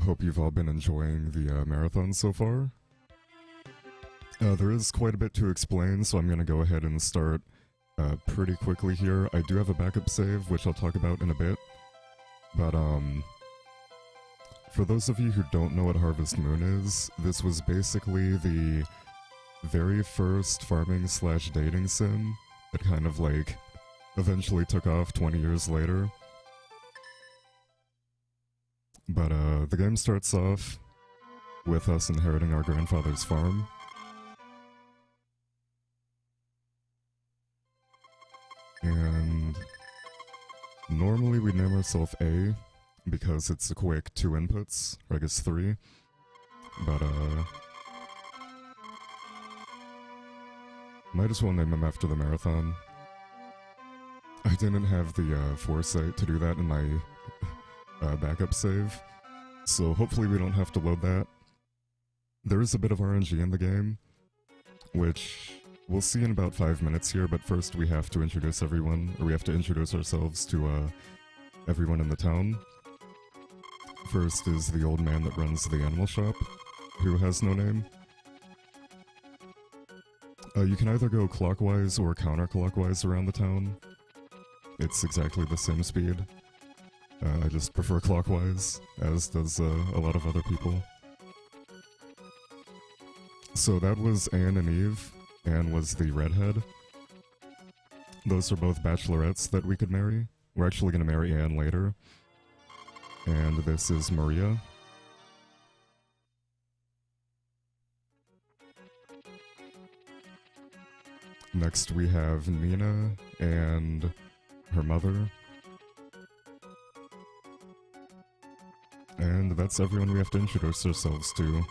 Hope you've all been enjoying the marathon so far. There is quite a bit to explain, so I'm going to go ahead and start pretty quickly here. I do have a backup save, which I'll talk about in a bit. But, for those of you who don't know what Harvest Moon is, this was basically the very first farming/dating sim that kind of, like, eventually took off 20 years later. But, the game starts off with us inheriting our grandfather's farm. And normally we name ourselves A, because it's a quick 2 inputs, or I guess 3. But, might as well name him after the marathon. I didn't have the foresight to do that in my backup save, so hopefully we don't have to load that. There is a bit of RNG in the game, which we'll see in about 5 minutes here, but first we have to introduce everyone, or we have to introduce ourselves to everyone in the town. First is the old man that runs the animal shop, who has no name. You can either go clockwise or counterclockwise around the town. It's exactly the same speed. I just prefer clockwise, as does a lot of other people. So that was Anne and Eve. Anne was the redhead. Those are both bachelorettes that we could marry. We're actually going to marry Anne later. And this is Maria. Next we have Nina and her mother. And that's everyone we have to introduce ourselves to.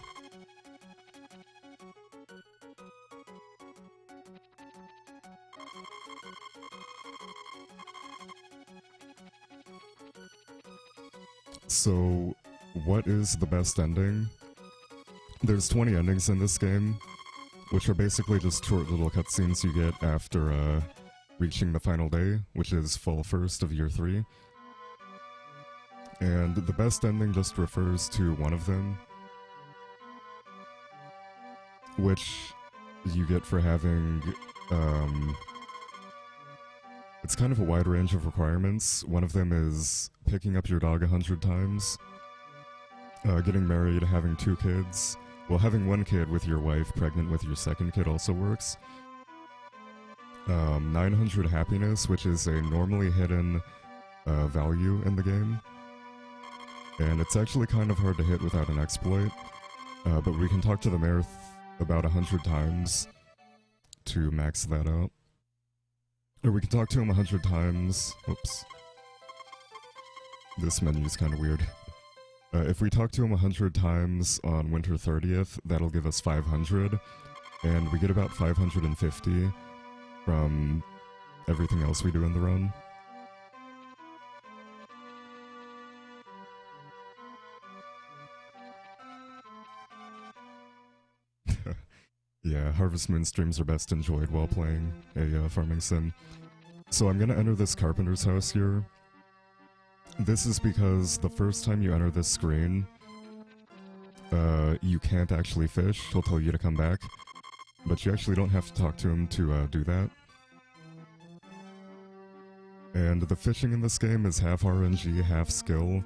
So, what is the best ending? There's 20 endings in this game, which are basically just short little cutscenes you get after reaching the final day, which is fall 1st of year 3. And the best ending just refers to one of them, which you get for having, it's kind of a wide range of requirements. One of them is picking up your dog 100 times, getting married, having 2 kids. Well, having 1 kid with your wife pregnant with your second kid also works. 900 happiness, which is a normally hidden value in the game. And it's actually kind of hard to hit without an exploit, but we can talk to the mayor about 100 times to max that out. Or we can talk to him 100 times. Whoops. This menu's kind of weird. If we talk to him 100 times on Winter 30th, that'll give us 500, and we get about 550 from everything else we do in the run. Yeah, Harvest Moon streams are best enjoyed while playing a farming sim. So I'm gonna enter this carpenter's house here. This is because the first time you enter this screen, you can't actually fish. He'll tell you to come back, but you actually don't have to talk to him to do that. And the fishing in this game is half RNG, half skill.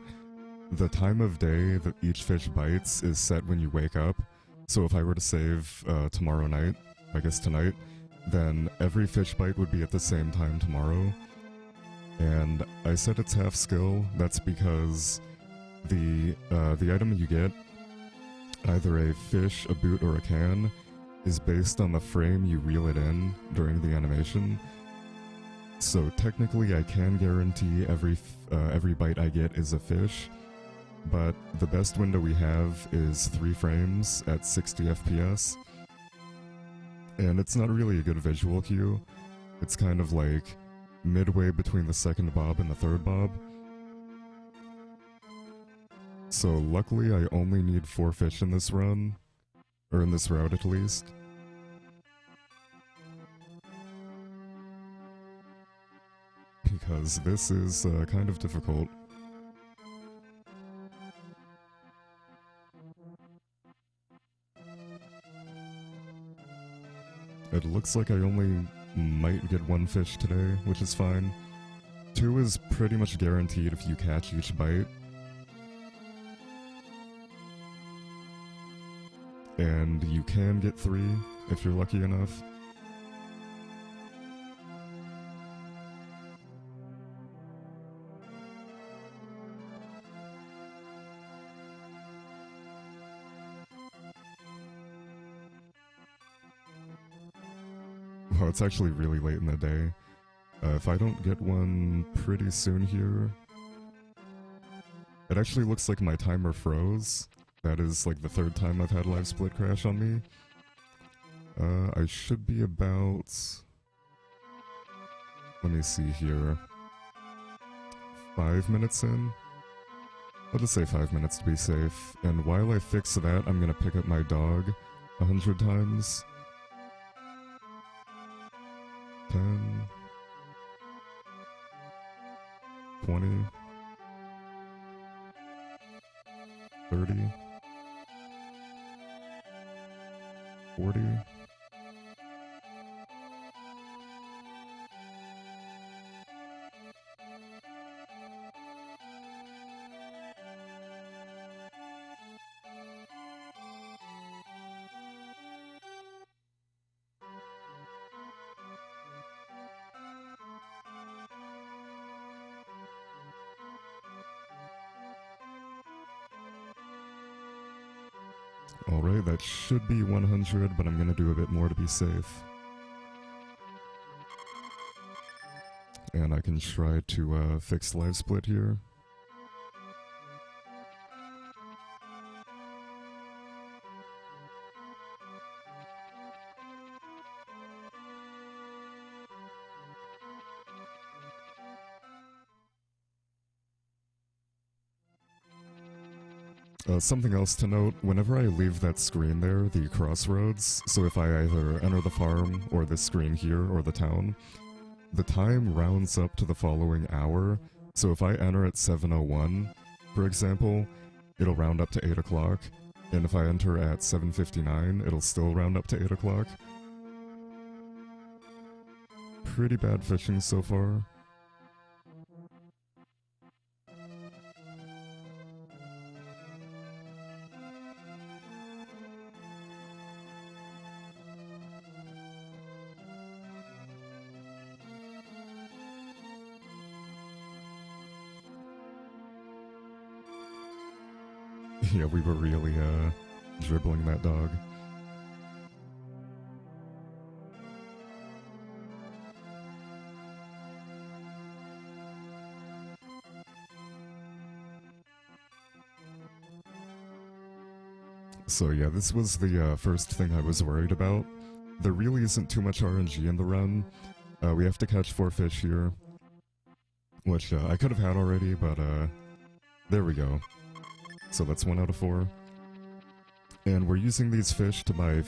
The time of day that each fish bites is set when you wake up. So if I were to save tomorrow night, I guess tonight, then every fish bite would be at the same time tomorrow. And I said it's half skill. That's because the item you get, either a fish, a boot, or a can, is based on the frame you reel it in during the animation. So technically I can guarantee every bite I get is a fish, but the best window we have is 3 frames at 60 FPS. And it's not really a good visual cue. It's kind of like midway between the second bob and the third bob. So luckily I only need 4 fish in this run, or in this route at least. Because this is kind of difficult. It looks like I only might get one fish today, which is fine. 2 is pretty much guaranteed if you catch each bite. And you can get 3 if you're lucky enough. Oh, it's actually really late in the day. If I don't get one pretty soon here... It actually looks like my timer froze. That is like the 3rd time I've had live split crash on me. I should be about... Let me see here. 5 minutes in? I'll just say 5 minutes to be safe. And while I fix that, I'm gonna pick up my dog 100 times. 10... 20... 30... 40... Alright, that should be 100, but I'm gonna do a bit more to be safe. And I can try to fix live split here. Something else to note, whenever I leave that screen there, the crossroads, so if I either enter the farm, or this screen here, or the town, the time rounds up to the following hour, so if I enter at 7:01, for example, it'll round up to 8 o'clock, and if I enter at 7:59, it'll still round up to 8 o'clock. Pretty bad fishing so far. Yeah, we were really, dribbling that dog. So yeah, this was the first thing I was worried about. There really isn't too much RNG in the run. We have to catch 4 fish here, which I could have had already, but there we go. So that's 1 out of 4. And we're using these fish to buy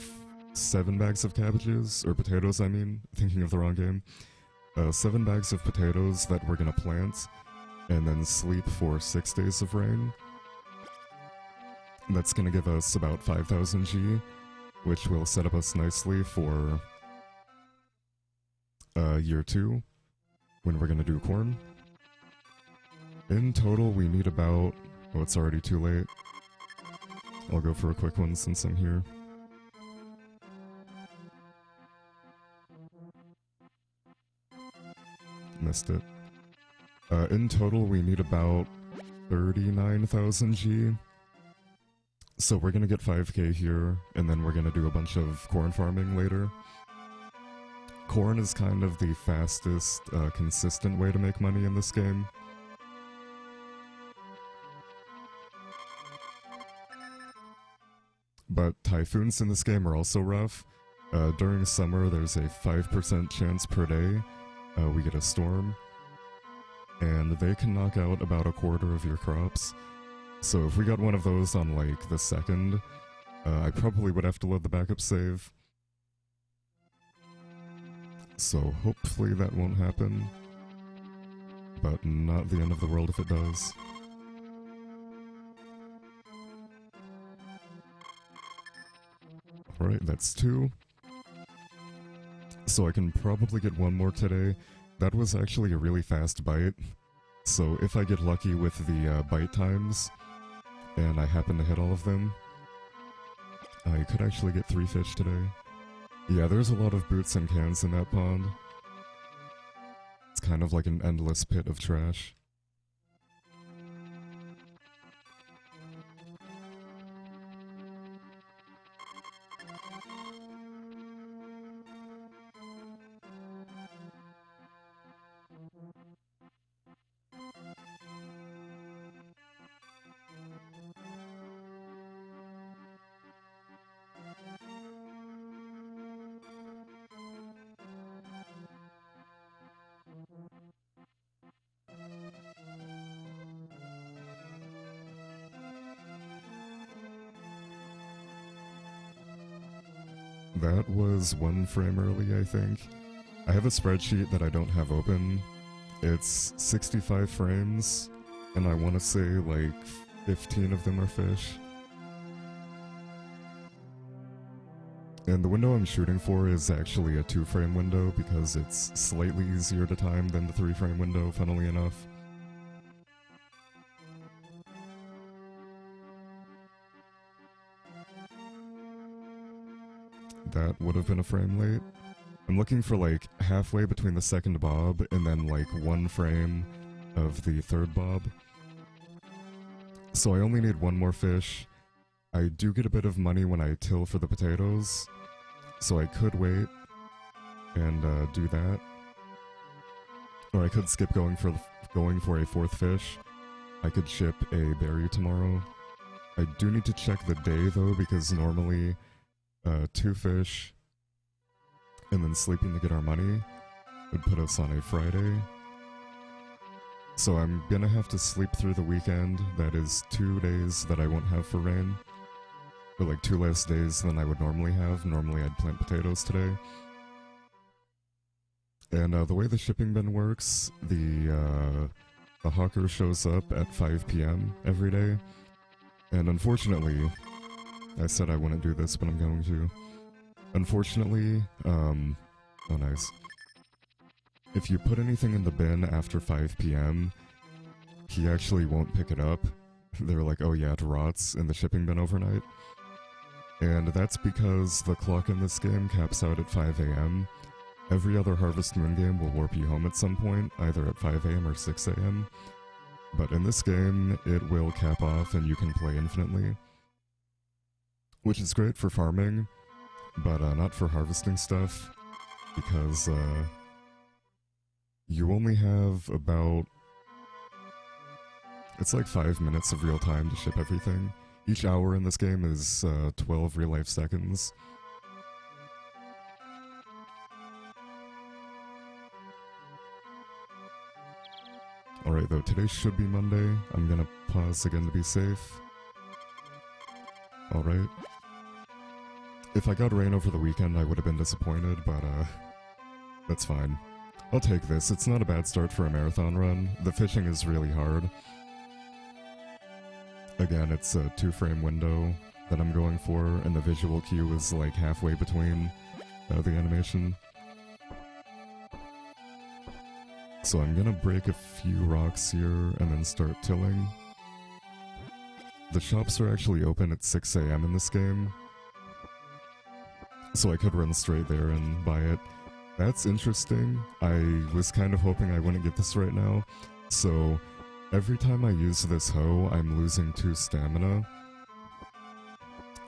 7 bags of cabbages, or potatoes I mean, thinking of the wrong game. 7 bags of potatoes that we're gonna plant, and then sleep for 6 days of rain. That's gonna give us about 5,000 G, which will set up us nicely for year 2, when we're gonna do corn. In total, we need about... Oh, it's already too late. I'll go for a quick one since I'm here. Missed it. In total, we need about 39,000 G. So we're gonna get 5k here, and then we're gonna do a bunch of corn farming later. Corn is kind of the fastest, consistent way to make money in this game. But typhoons in this game are also rough. During summer, there's a 5% chance per day we get a storm, and they can knock out about a quarter of your crops. So if we got one of those on, like, the 2nd, I probably would have to load the backup save. So hopefully that won't happen, but not the end of the world if it does. Alright, that's 2. So I can probably get one more today. That was actually a really fast bite. So if I get lucky with the bite times, and I happen to hit all of them, I could actually get 3 fish today. Yeah, there's a lot of boots and cans in that pond. It's kind of like an endless pit of trash. That was 1 frame early, I think. I have a spreadsheet that I don't have open. It's 65 frames, and I want to say like 15 of them are fish. And the window I'm shooting for is actually a 2-frame window because it's slightly easier to time than the 3-frame window, funnily enough. That would have been a frame late. I'm looking for like halfway between the second bob and then like 1 frame of the third bob. So I only need 1 more fish. I do get a bit of money when I till for the potatoes, so I could wait and do that. Or I could skip going for a 4th fish. I could ship a berry tomorrow. I do need to check the day though, because normally 2 fish and then sleeping to get our money would put us on a Friday. So I'm gonna have to sleep through the weekend. That is 2 days that I won't have for rain. Or like 2 less days than I would normally have. Normally I'd plant potatoes today. And the way the shipping bin works, the hawker shows up at 5 p.m. every day. And unfortunately, I said I wouldn't do this, but I'm going to. Unfortunately, oh nice. If you put anything in the bin after 5 p.m., he actually won't pick it up. They're like, oh yeah, it rots in the shipping bin overnight. And that's because the clock in this game caps out at 5 a.m. Every other Harvest Moon game will warp you home at some point, either at 5 a.m. or 6 a.m. But in this game, it will cap off and you can play infinitely. Which is great for farming, but not for harvesting stuff, because you only have about... It's like 5 minutes of real time to ship everything. Each hour in this game is 12 real-life seconds. Alright though, today should be Monday. I'm gonna pause again to be safe. Alright. If I got rain over the weekend, I would have been disappointed, but that's fine. I'll take this. It's not a bad start for a marathon run. The fishing is really hard. Again, it's a 2-frame window that I'm going for, and the visual cue is like halfway between the animation. So I'm gonna break a few rocks here and then start tilling. The shops are actually open at 6 a.m. in this game, so I could run straight there and buy it. That's interesting. I was kind of hoping I wouldn't get this right now. So every time I use this hoe, I'm losing 2 stamina.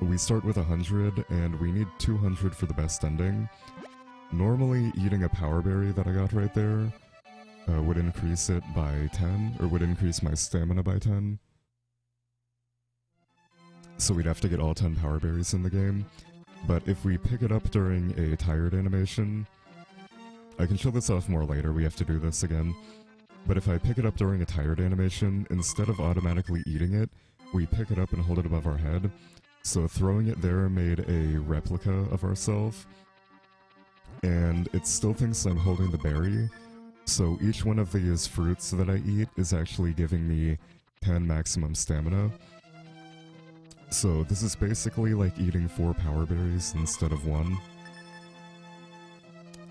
We start with 100, and we need 200 for the best ending. Normally, eating a power berry that I got right there would increase it by 10, or would increase my stamina by 10. So we'd have to get all 10 power berries in the game. But if we pick it up during a tired animation, I can show this off more later, we have to do this again. But if I pick it up during a tired animation, instead of automatically eating it, we pick it up and hold it above our head. So throwing it there made a replica of ourselves. And it still thinks I'm holding the berry. So each one of these fruits that I eat is actually giving me 10 maximum stamina. So this is basically like eating 4 power berries instead of 1.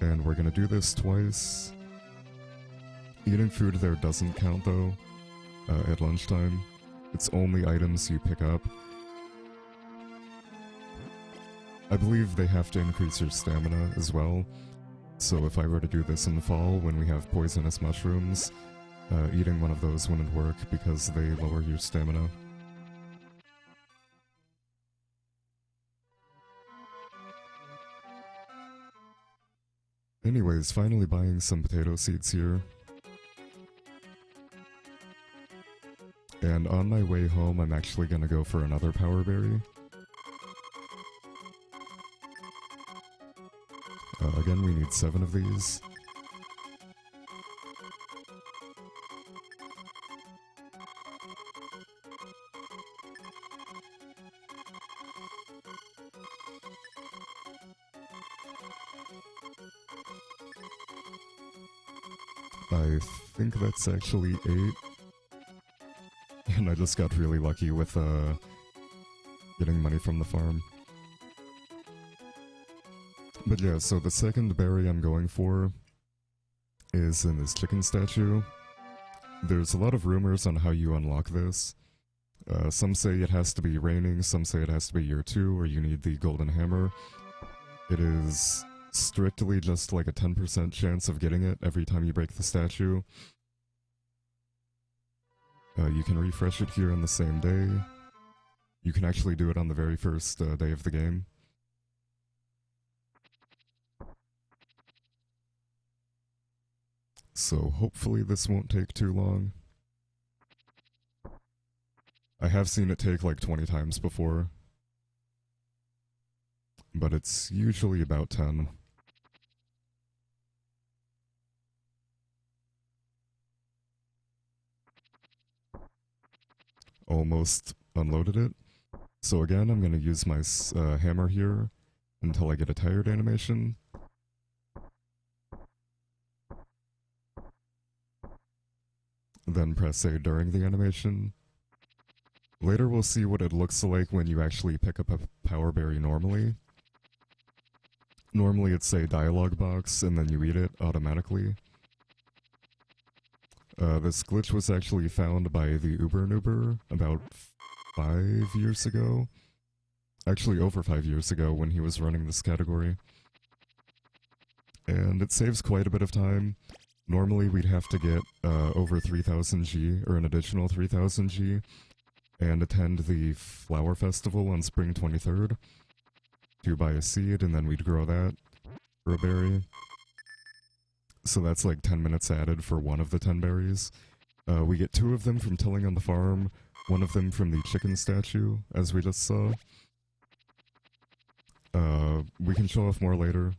And we're gonna do this twice. Eating food there doesn't count though, at lunchtime. It's only items you pick up. I believe they have to increase your stamina as well. So if I were to do this in the fall when we have poisonous mushrooms, eating one of those wouldn't work because they lower your stamina. Anyways, finally buying some potato seeds here. And on my way home, I'm actually gonna go for another power berry. Again, we need 7 of these. I think that's actually 8. And I just got really lucky with getting money from the farm. But yeah, so the second berry I'm going for is in this chicken statue. There's a lot of rumors on how you unlock this. Some say it has to be raining, some say it has to be year 2, or you need the golden hammer. It is strictly just like a 10% chance of getting it every time you break the statue. You can refresh it here on the same day. You can actually do it on the very first day of the game. So hopefully this won't take too long. I have seen it take like 20 times before, but it's usually about 10. Almost unloaded it. So again, I'm going to use my hammer here until I get a tired animation. Then press A during the animation. Later we'll see what it looks like when you actually pick up a power berry normally. Normally it's a dialogue box and then you eat it automatically. This glitch was actually found by the Uber Noober about 5 years ago. Actually over 5 years ago when he was running this category. And it saves quite a bit of time. Normally we'd have to get over 3000 G, or an additional 3000 G, and attend the Flower Festival on Spring 23rd to buy a seed, and then we'd grow that for a berry. So that's like 10 minutes added for one of the 10 berries. We get 2 of them from tilling on the farm, 1 of them from the chicken statue, as we just saw. We can show off more later.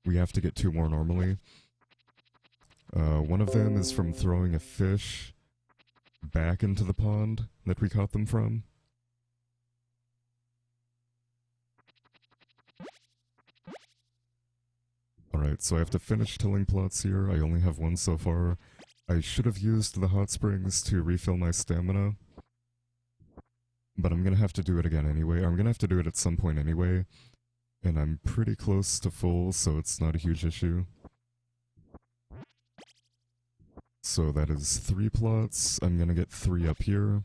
We have to get 2 more normally. 1 of them is from throwing a fish back into the pond that we caught them from. Alright, so I have to finish tilling plots here. I only have 1 so far. I should have used the hot springs to refill my stamina. But I'm gonna have to do it again anyway. I'm gonna have to do it at some point anyway. And I'm pretty close to full, so it's not a huge issue. So that is 3 plots. I'm gonna get 3 up here.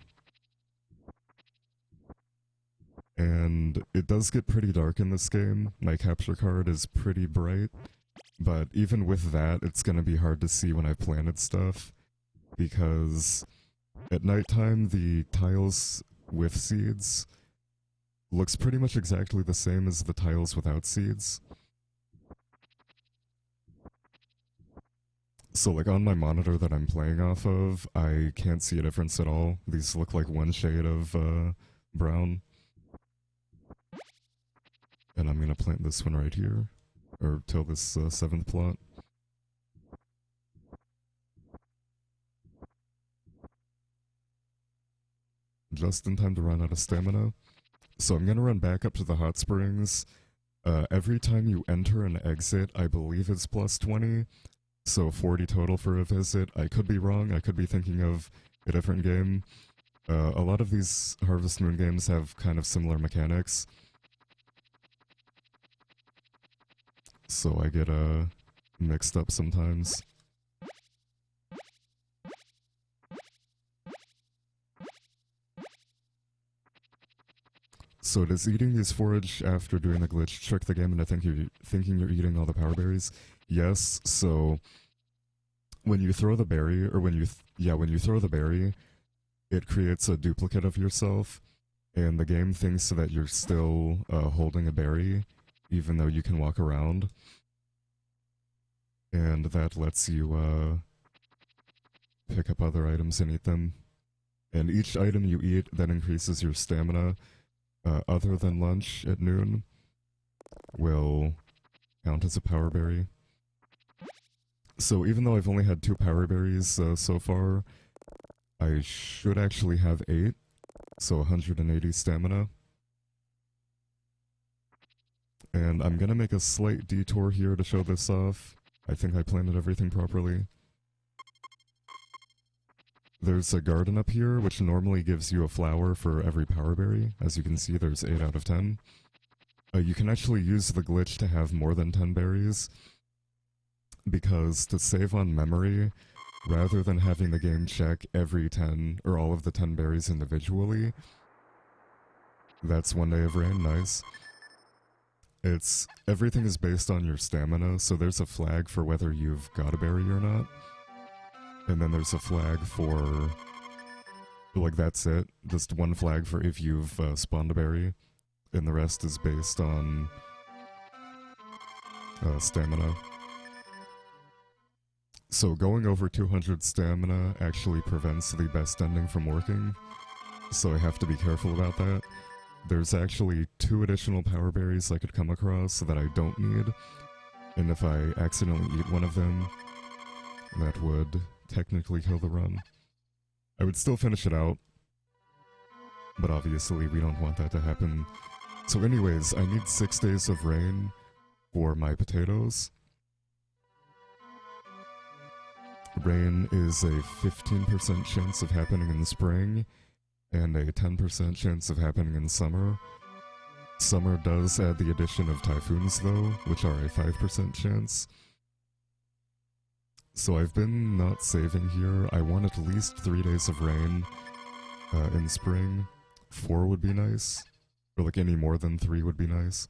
And it does get pretty dark in this game. My capture card is pretty bright. But even with that, it's gonna be hard to see when I planted stuff. Because at nighttime, the tiles with seeds looks pretty much exactly the same as the tiles without seeds. So like on my monitor that I'm playing off of, I can't see a difference at all. These look like one shade of brown. And I'm gonna plant this one right here, or till this 7th plot. Just in time to run out of stamina. So I'm gonna run back up to the hot springs. Every time you enter and exit, I believe it's plus 20. So 40 total for a visit. I could be wrong, I could be thinking of a different game. A lot of these Harvest Moon games have kind of similar mechanics. So I get mixed up sometimes. So does eating these forage after doing the glitch trick the game into thinking you're eating all the power berries? Yes, so when you throw the berry, or when you throw the berry, it creates a duplicate of yourself, and the game thinks that you're still holding a berry, even though you can walk around. And that lets you pick up other items and eat them. And each item you eat that increases your stamina, other than lunch at noon, will count as a power berry. So even though I've only had 2 power berries so far, I should actually have 8, so 180 stamina. And I'm gonna make a slight detour here to show this off. I think I planted everything properly. There's a garden up here, which normally gives you a flower for every power berry. As you can see, there's 8 out of 10. You can actually use the glitch to have more than 10 berries, because to save on memory, rather than having the game check every 10, or all of the 10 berries individually, that's 1 day of rain, nice. Everything is based on your stamina, so there's a flag for whether you've got a berry or not. And then there's a flag for, like, that's it. Just 1 flag for if you've spawned a berry. And the rest is based on stamina. So going over 200 stamina actually prevents the best ending from working. So I have to be careful about that. There's actually 2 additional power berries I could come across that I don't need. And if I accidentally eat one of them, that would technically kill the run. I would still finish it out, but obviously we don't want that to happen. So anyways, I need 6 days of rain for my potatoes. Rain is a 15% chance of happening in the spring, and a 10% chance of happening in summer. Summer does add the addition of typhoons though, which are a 5% chance. So I've been not saving here. I want at least 3 days of rain in spring. 4 would be nice. Or like any more than 3 would be nice.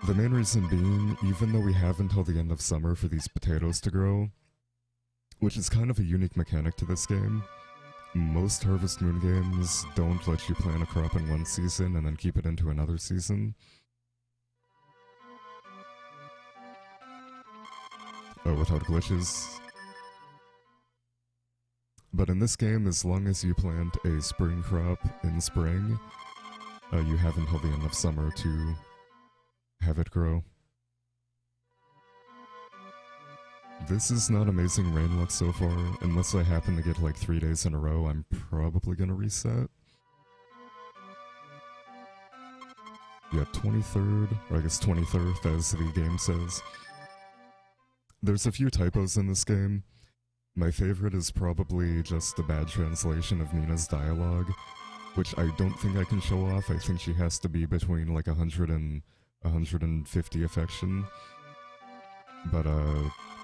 The main reason being, even though we have until the end of summer for these potatoes to grow, which is kind of a unique mechanic to this game, most Harvest Moon games don't let you plant a crop in one season and then keep it into another season. Without glitches. But in this game, as long as you plant a spring crop in spring, you have until the end of summer to have it grow. This is not amazing rain luck so far. Unless I happen to get like 3 days in a row, I'm probably gonna reset. Yeah, 23rd, or I guess 23rd as the game says. There's a few typos in this game. My favorite is probably just the bad translation of Nina's dialogue, which I don't think I can show off. I think she has to be between like 100 and 150 affection. But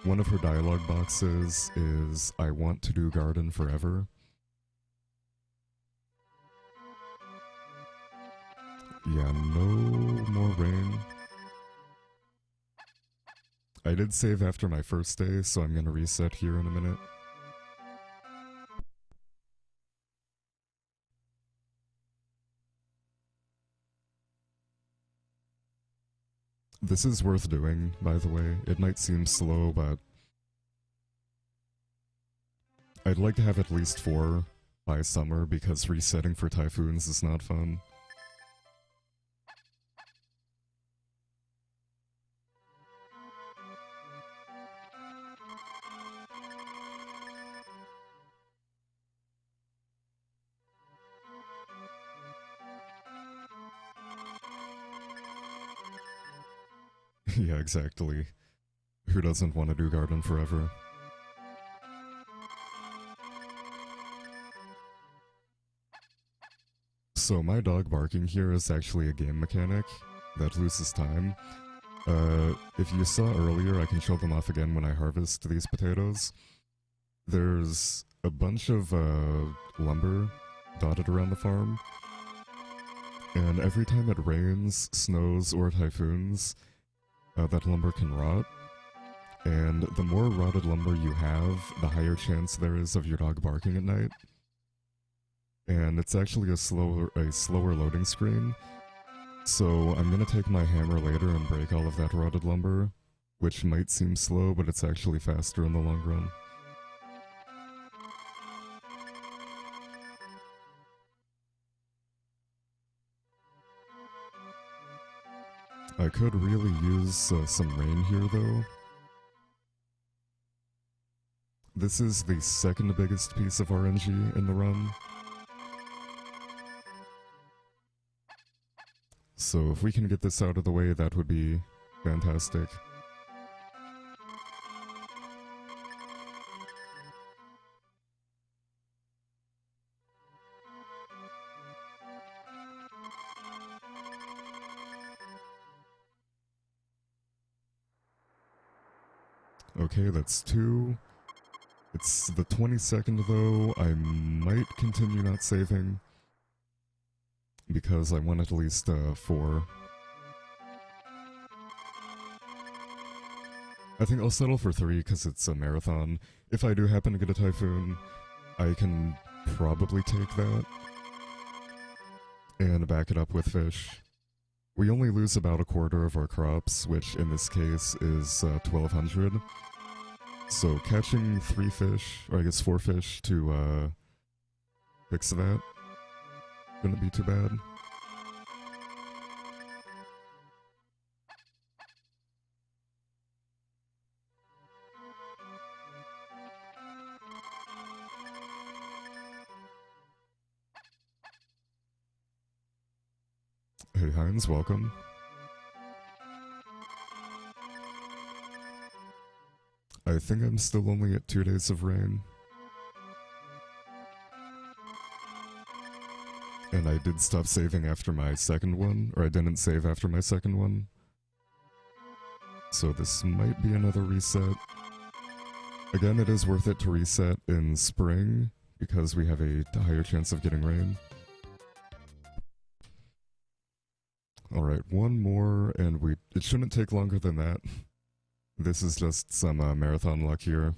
one of her dialogue boxes is, "I want to do garden forever." Yeah, no more rain. I did save after my first day, so I'm gonna reset here in a minute. This is worth doing, by the way. It might seem slow, but I'd like to have at least 4 by summer, because resetting for typhoons is not fun. Yeah, exactly. Who doesn't want to do garden forever? So my dog barking here is actually a game mechanic that loses time. If you saw earlier, I can show them off again when I harvest these potatoes. There's a bunch of lumber dotted around the farm, and every time it rains, snows, or typhoons, that lumber can rot. And the more rotted lumber you have, the higher chance there is of your dog barking at night. And it's actually a slower loading screen. So I'm gonna take my hammer later and break all of that rotted lumber, which might seem slow, but it's actually faster in the long run. I could really use some rain here though. This is the second biggest piece of RNG in the run. So if we can get this out of the way, that would be fantastic. Okay, that's 2. It's the 22nd though. I might continue not saving because I want at least 4. I think I'll settle for 3 because it's a marathon. If I do happen to get a typhoon, I can probably take that and back it up with fish. We only lose about a quarter of our crops, which in this case is 1,200. So catching 3 fish, or I guess 4 fish to fix that, shouldn't be too bad. Hey Heinz, welcome. I think I'm still only at 2 days of rain. And I did stop saving after my second one, or I didn't save after my second one. So this might be another reset. Again, it is worth it to reset in spring, because we have a higher chance of getting rain. Alright, one more, and it shouldn't take longer than that. This is just some marathon luck here.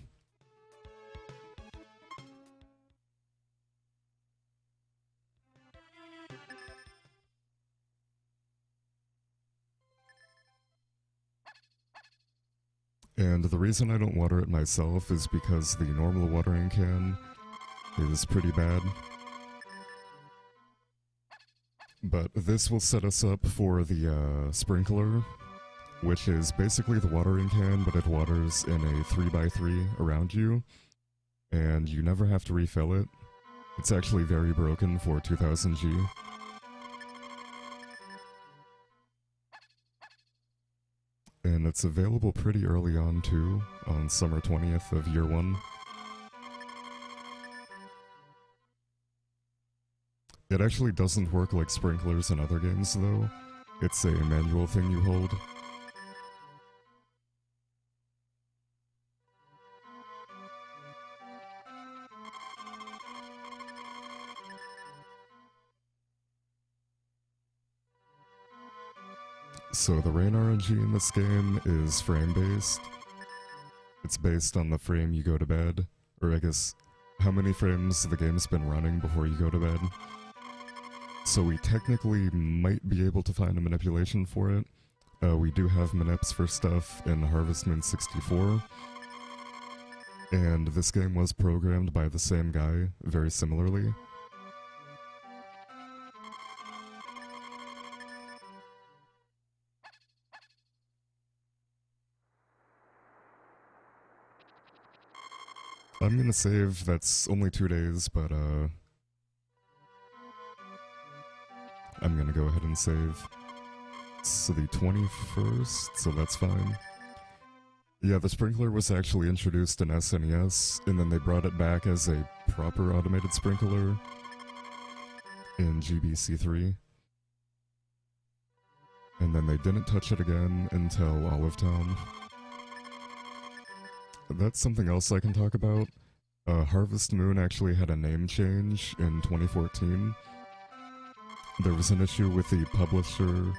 And the reason I don't water it myself is because the normal watering can is pretty bad. But this will set us up for the sprinkler, which is basically the watering can, but it waters in a 3x3 around you, and you never have to refill it. It's actually very broken for 2000G. And it's available pretty early on too, on summer 20th of year 1. It actually doesn't work like sprinklers in other games though. It's a manual thing you hold. So the rain RNG in this game is frame-based. It's based on the frame you go to bed, or I guess how many frames the game's been running before you go to bed. So we technically might be able to find a manipulation for it. We do have manips for stuff in Harvest Moon 64. And this game was programmed by the same guy, very similarly. I'm gonna save, that's only 2 days, but I'm gonna go ahead and save. So the 21st, so that's fine. Yeah, the sprinkler was actually introduced in SNES, and then they brought it back as a proper automated sprinkler in GBC3. And then they didn't touch it again until Olive Town. That's something else I can talk about. Harvest Moon actually had a name change in 2014. There was an issue with the publisher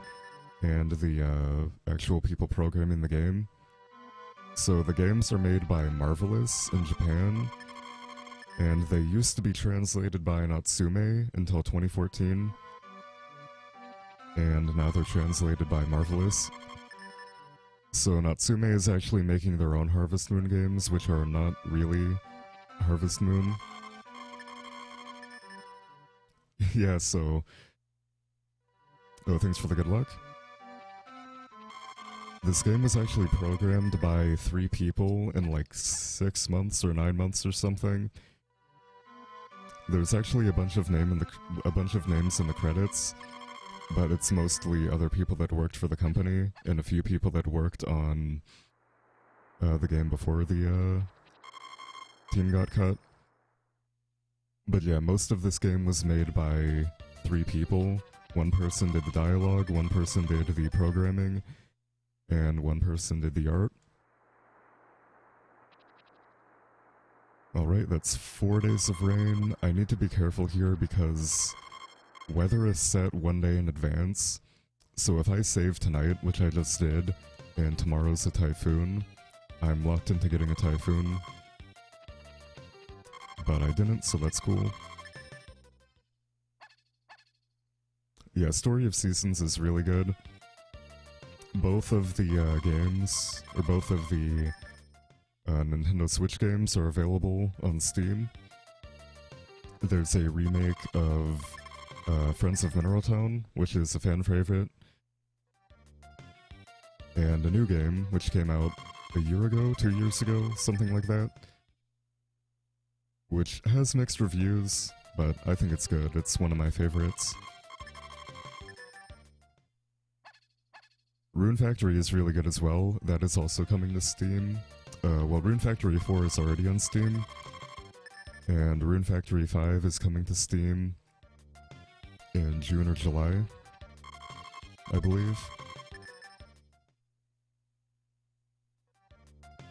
and the actual people programming the game. So the games are made by Marvelous in Japan, and they used to be translated by Natsume until 2014, and now they're translated by Marvelous. So Natsume is actually making their own Harvest Moon games, which are not really Harvest Moon. Yeah, so... Oh, thanks for the good luck. This game was actually programmed by 3 people in like 6 months or 9 months or something. There's actually a bunch of names in the credits, but it's mostly other people that worked for the company and a few people that worked on the game before the team got cut. But yeah, most of this game was made by 3 people. 1 person did the dialogue, 1 person did the programming, and 1 person did the art. Alright, that's 4 days of rain. I need to be careful here because weather is set 1 day in advance. So if I save tonight, which I just did, and tomorrow's a typhoon, I'm locked into getting a typhoon. But I didn't, so that's cool. Yeah, Story of Seasons is really good. Both of the games, or both of the Nintendo Switch games are available on Steam. There's a remake of Friends of Mineral Town, which is a fan favorite. And a new game, which came out a year ago, 2 years ago, something like that. Which has mixed reviews, but I think it's good. It's one of my favorites. Rune Factory is really good as well. That is also coming to Steam. Well, Rune Factory 4 is already on Steam. And Rune Factory 5 is coming to Steam in June or July, I believe.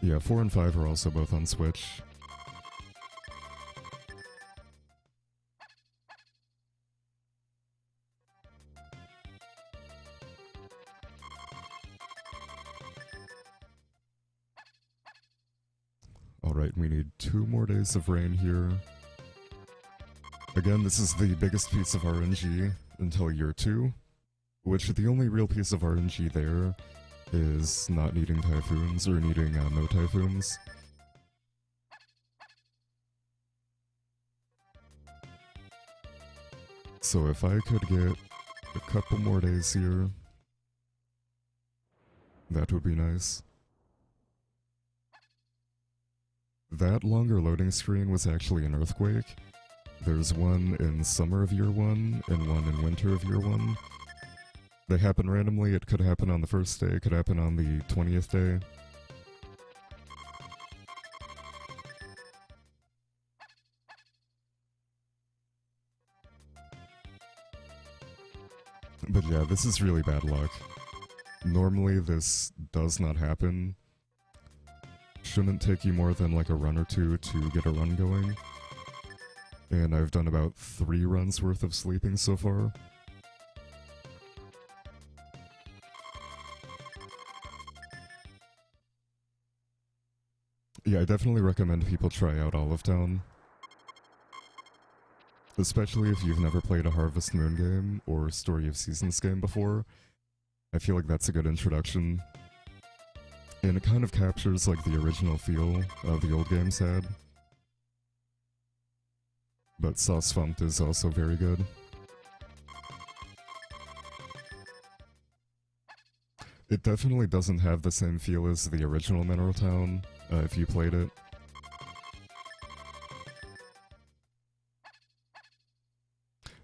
Yeah, 4 and 5 are also both on Switch. Alright, we need 2 more days of rain here. Again, this is the biggest piece of RNG until year 2, which the only real piece of RNG there is not needing typhoons, or needing no typhoons. So if I could get a couple more days here, that would be nice. That longer loading screen was actually an earthquake. There's one in summer of year 1 and one in winter of year 1. They happen randomly. It could happen on the first day, it could happen on the 20th day. But yeah, this is really bad luck. Normally this does not happen. Shouldn't take you more than like a run or 2 to get a run going. And I've done about 3 runs worth of sleeping so far. Yeah, I definitely recommend people try out Olive Town. Especially if you've never played a Harvest Moon game or Story of Seasons game before. I feel like that's a good introduction. And it kind of captures like the original feel the old games had. But Sauce Funked is also very good. It definitely doesn't have the same feel as the original Mineral Town, if you played it.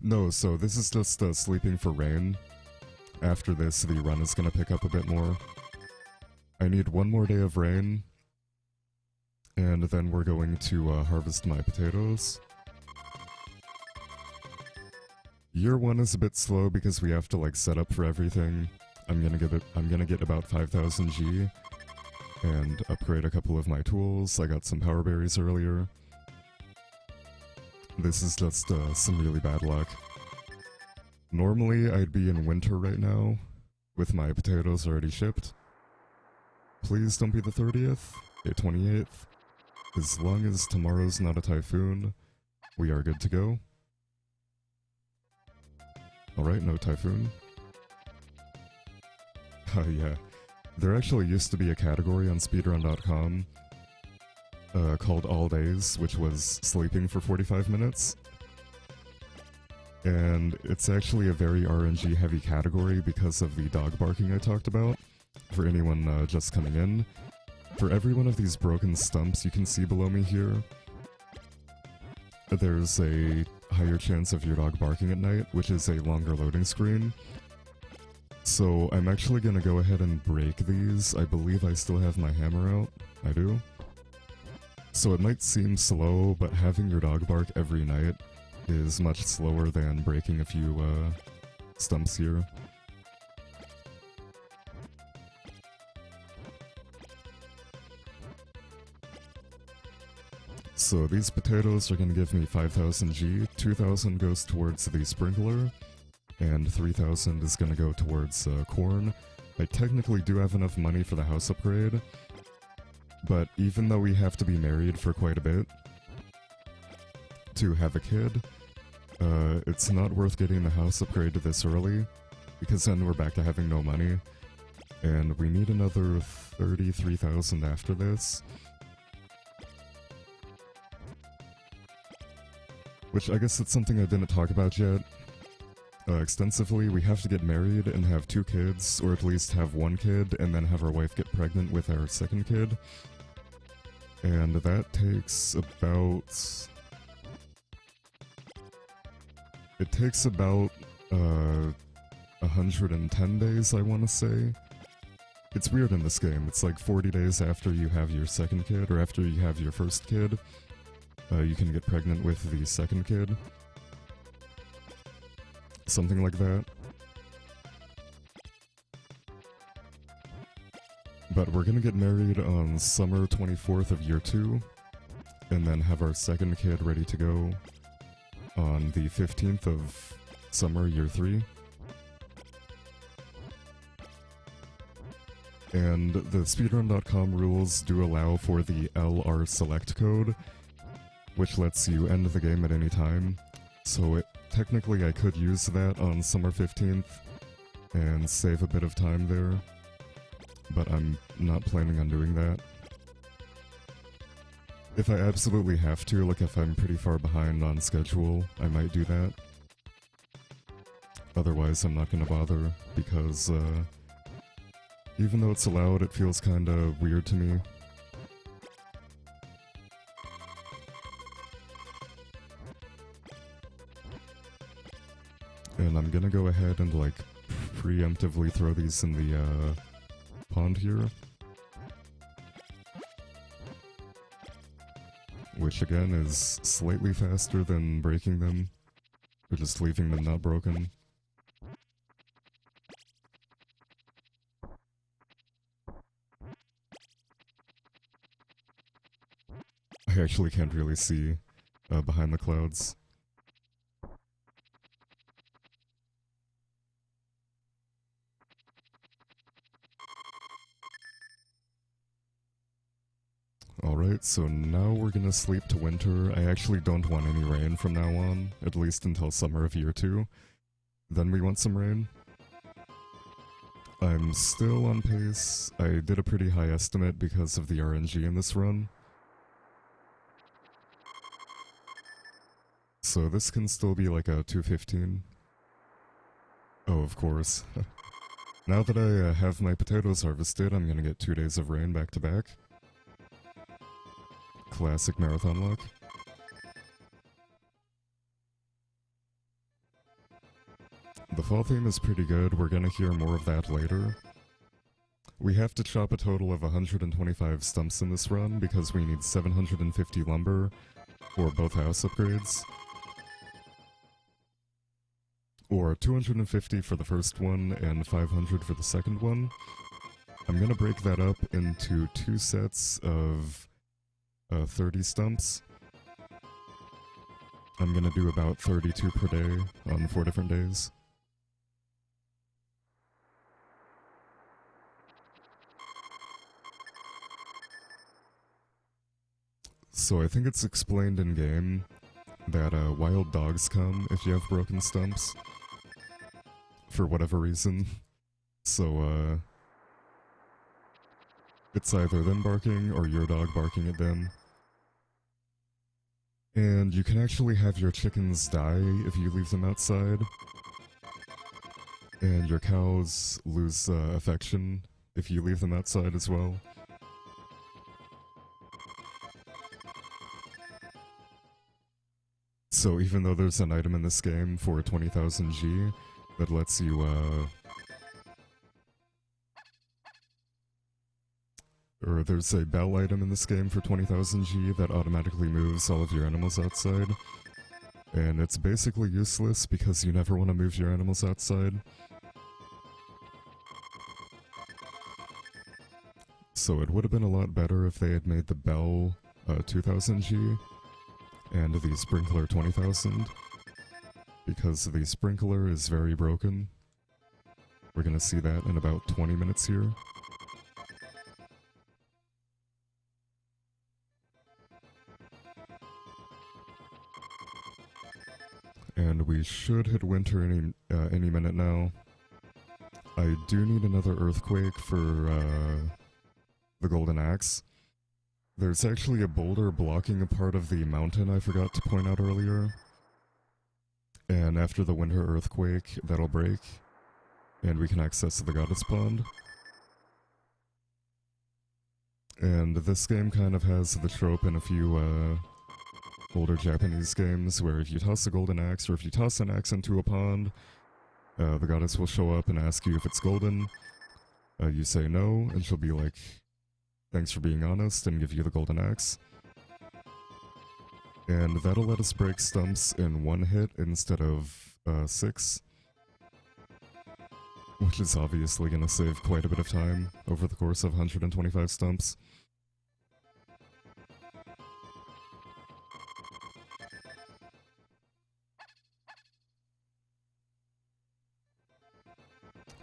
No, so this is just Sleeping for Rain. After this, the run is going to pick up a bit more. I need 1 more day of rain, and then we're going to harvest my potatoes. Year 1 is a bit slow because we have to like set up for everything. I'm gonna get about 5,000 G and upgrade a couple of my tools. I got some power berries earlier. This is just some really bad luck. Normally, I'd be in winter right now, with my potatoes already shipped. Please don't be the 30th, day 28th. As long as tomorrow's not a typhoon, we are good to go. Alright, no typhoon. Yeah. There actually used to be a category on speedrun.com called All Days, which was sleeping for 45 minutes. And it's actually a very RNG heavy category because of the dog barking I talked about. For anyone just coming in, for every one of these broken stumps you can see below me here, there's a higher chance of your dog barking at night, which is a longer loading screen. So I'm actually gonna go ahead and break these. I believe I still have my hammer out. I do. So it might seem slow, but having your dog bark every night is much slower than breaking a few stumps here. So these potatoes are going to give me 5,000 G, 2,000 goes towards the sprinkler, and 3,000 is going to go towards corn. I technically do have enough money for the house upgrade, but even though we have to be married for quite a bit to have a kid, it's not worth getting the house upgrade this early, because then we're back to having no money, and we need another 33,000 after this. Which I guess it's something I didn't talk about yet extensively. We have to get married and have 2 kids, or at least have 1 kid, and then have our wife get pregnant with our 2nd kid. And that takes about... It takes about 110 days, I want to say. It's weird in this game. It's like 40 days after you have your 2nd kid, or after you have your 1st kid. You can get pregnant with the 2nd kid. Something like that. But we're gonna get married on summer 24th of year 2, and then have our 2nd kid ready to go on the 15th of summer year 3. And the speedrun.com rules do allow for the LR select code, which lets you end the game at any time. So technically I could use that on summer 15th and save a bit of time there, but I'm not planning on doing that. If I absolutely have to, like if I'm pretty far behind on schedule, I might do that. Otherwise I'm not gonna bother, because even though it's allowed, it feels kinda weird to me. And I'm gonna go ahead and like preemptively throw these in the pond here. Which again is slightly faster than breaking them, or just leaving them not broken. I actually can't really see behind the clouds. Alright, so now we're gonna sleep to winter. I actually don't want any rain from now on, at least until summer of year 2. Then we want some rain. I'm still on pace. I did a pretty high estimate because of the RNG in this run. So this can still be like a 215. Oh, of course. Now that I have my potatoes harvested, I'm gonna get 2 days of rain back to back. Classic marathon luck. The fall theme is pretty good. We're gonna hear more of that later. We have to chop a total of 125 stumps in this run because we need 750 lumber for both house upgrades. or 250 for the first one and 500 for the second one. I'm gonna break that up into 2 sets of 30 stumps. I'm gonna do about 32 per day on 4 different days. So I think it's explained in game that wild dogs come if you have broken stumps for whatever reason. So it's either them barking or your dog barking at them. And you can actually have your chickens die if you leave them outside. And your cows lose affection if you leave them outside as well. So even though there's an item in this game for 20,000 G that lets you, or there's a bell item in this game for 20,000 G that automatically moves all of your animals outside. And it's basically useless because you never want to move your animals outside. So it would have been a lot better if they had made the bell 2,000 G and the sprinkler 20,000, because the sprinkler is very broken. We're gonna see that in about 20 minutes here. And we should hit winter any minute now. I do need another earthquake for the golden axe. There's actually a boulder blocking a part of the mountain I forgot to point out earlier. And after the winter earthquake, that'll break, and we can access the goddess pond. And this game kind of has the trope in a few older Japanese games where if you toss a golden axe, or if you toss an axe into a pond, the goddess will show up and ask you if it's golden. You say no, and she'll be like, thanks for being honest, and give you the golden axe. And that'll let us break stumps in 1 hit instead of 6. Which is obviously going to save quite a bit of time over the course of 125 stumps.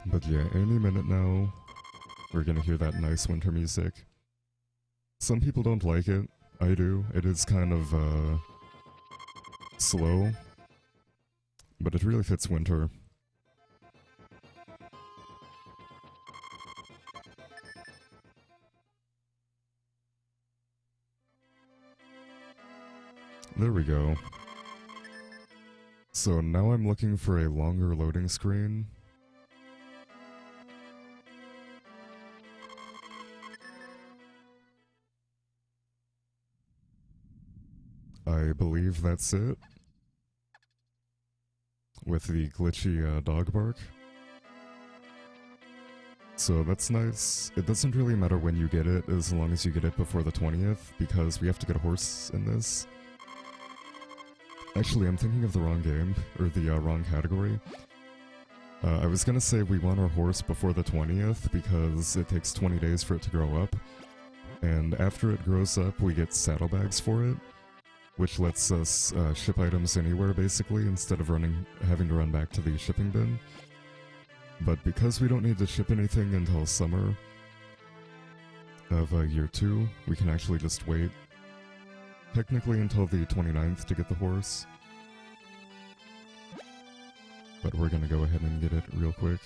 But yeah, any minute now, we're going to hear that nice winter music. Some people don't like it. I do. It is kind of, slow. But it really fits winter. There we go. So now I'm looking for a longer loading screen. I believe that's it. With the glitchy dog bark. So that's nice. It doesn't really matter when you get it, as long as you get it before the 20th, because we have to get a horse in this. Actually, I'm thinking of the wrong game, or the wrong category. I was gonna say we want our horse before the 20th, because it takes 20 days for it to grow up. And after it grows up, we get saddlebags for it, which lets us ship items anywhere, basically, instead of having to run back to the shipping bin. But because we don't need to ship anything until summer of year 2, we can actually just wait, technically until the 29th to get the horse. But we're gonna go ahead and get it real quick.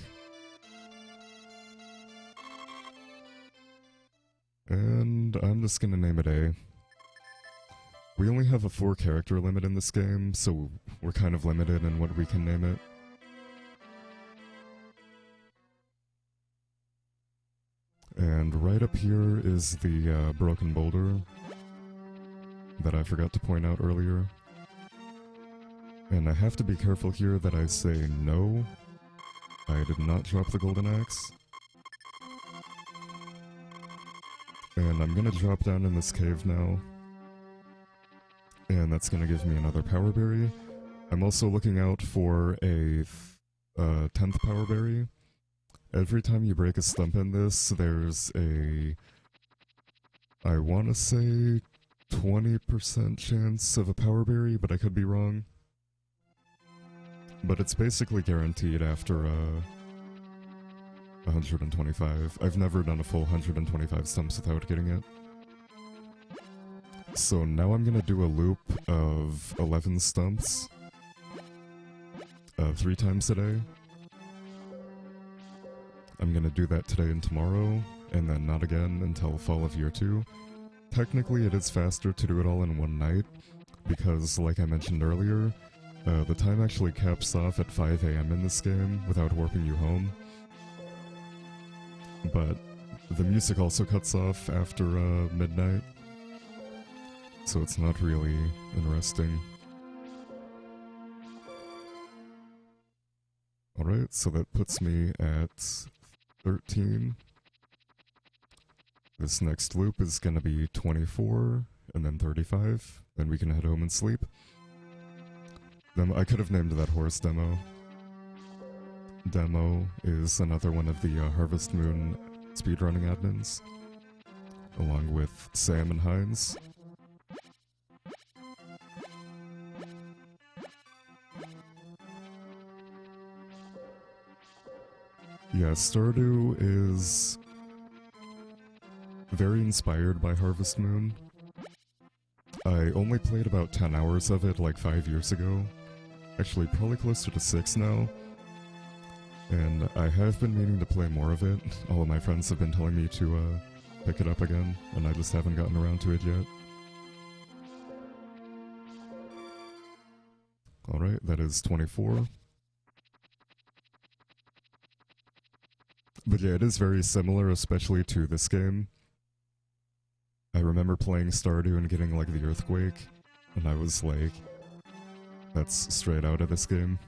And I'm just gonna name it A. We only have a 4-character limit in this game, so we're kind of limited in what we can name it. And right up here is the broken boulder that I forgot to point out earlier. And I have to be careful here that I say no. I did not drop the golden axe. And I'm gonna drop down in this cave now. And that's gonna give me another power berry. I'm also looking out for a 10th power berry. Every time you break a stump in this, there's a, I want to say 20% chance of a power berry, but I could be wrong. But it's basically guaranteed after 125. I've never done a full 125 stumps without getting it. So now I'm gonna do a loop of 11 stumps 3 times a day. I'm gonna do that today and tomorrow, and then not again until fall of year 2. Technically, it is faster to do it all in one night, because like I mentioned earlier, the time actually caps off at 5 AM in this game without warping you home. But the music also cuts off after midnight, so it's not really interesting. Alright, so that puts me at 13. This next loop is gonna be 24, and then 35, then we can head home and sleep. Then I could have named that horse Demo. Demo is another one of the Harvest Moon speedrunning admins, along with Sam and Heinz. Yeah, Stardew is very inspired by Harvest Moon. I only played about 10 hours of it like 5 years ago. Actually, probably closer to 6 now. And I have been meaning to play more of it. All of my friends have been telling me to pick it up again, and I just haven't gotten around to it yet. Alright, that is 24. But yeah, it is very similar, especially to this game. I remember playing Stardew and getting like the earthquake, and I was like, that's straight out of this game.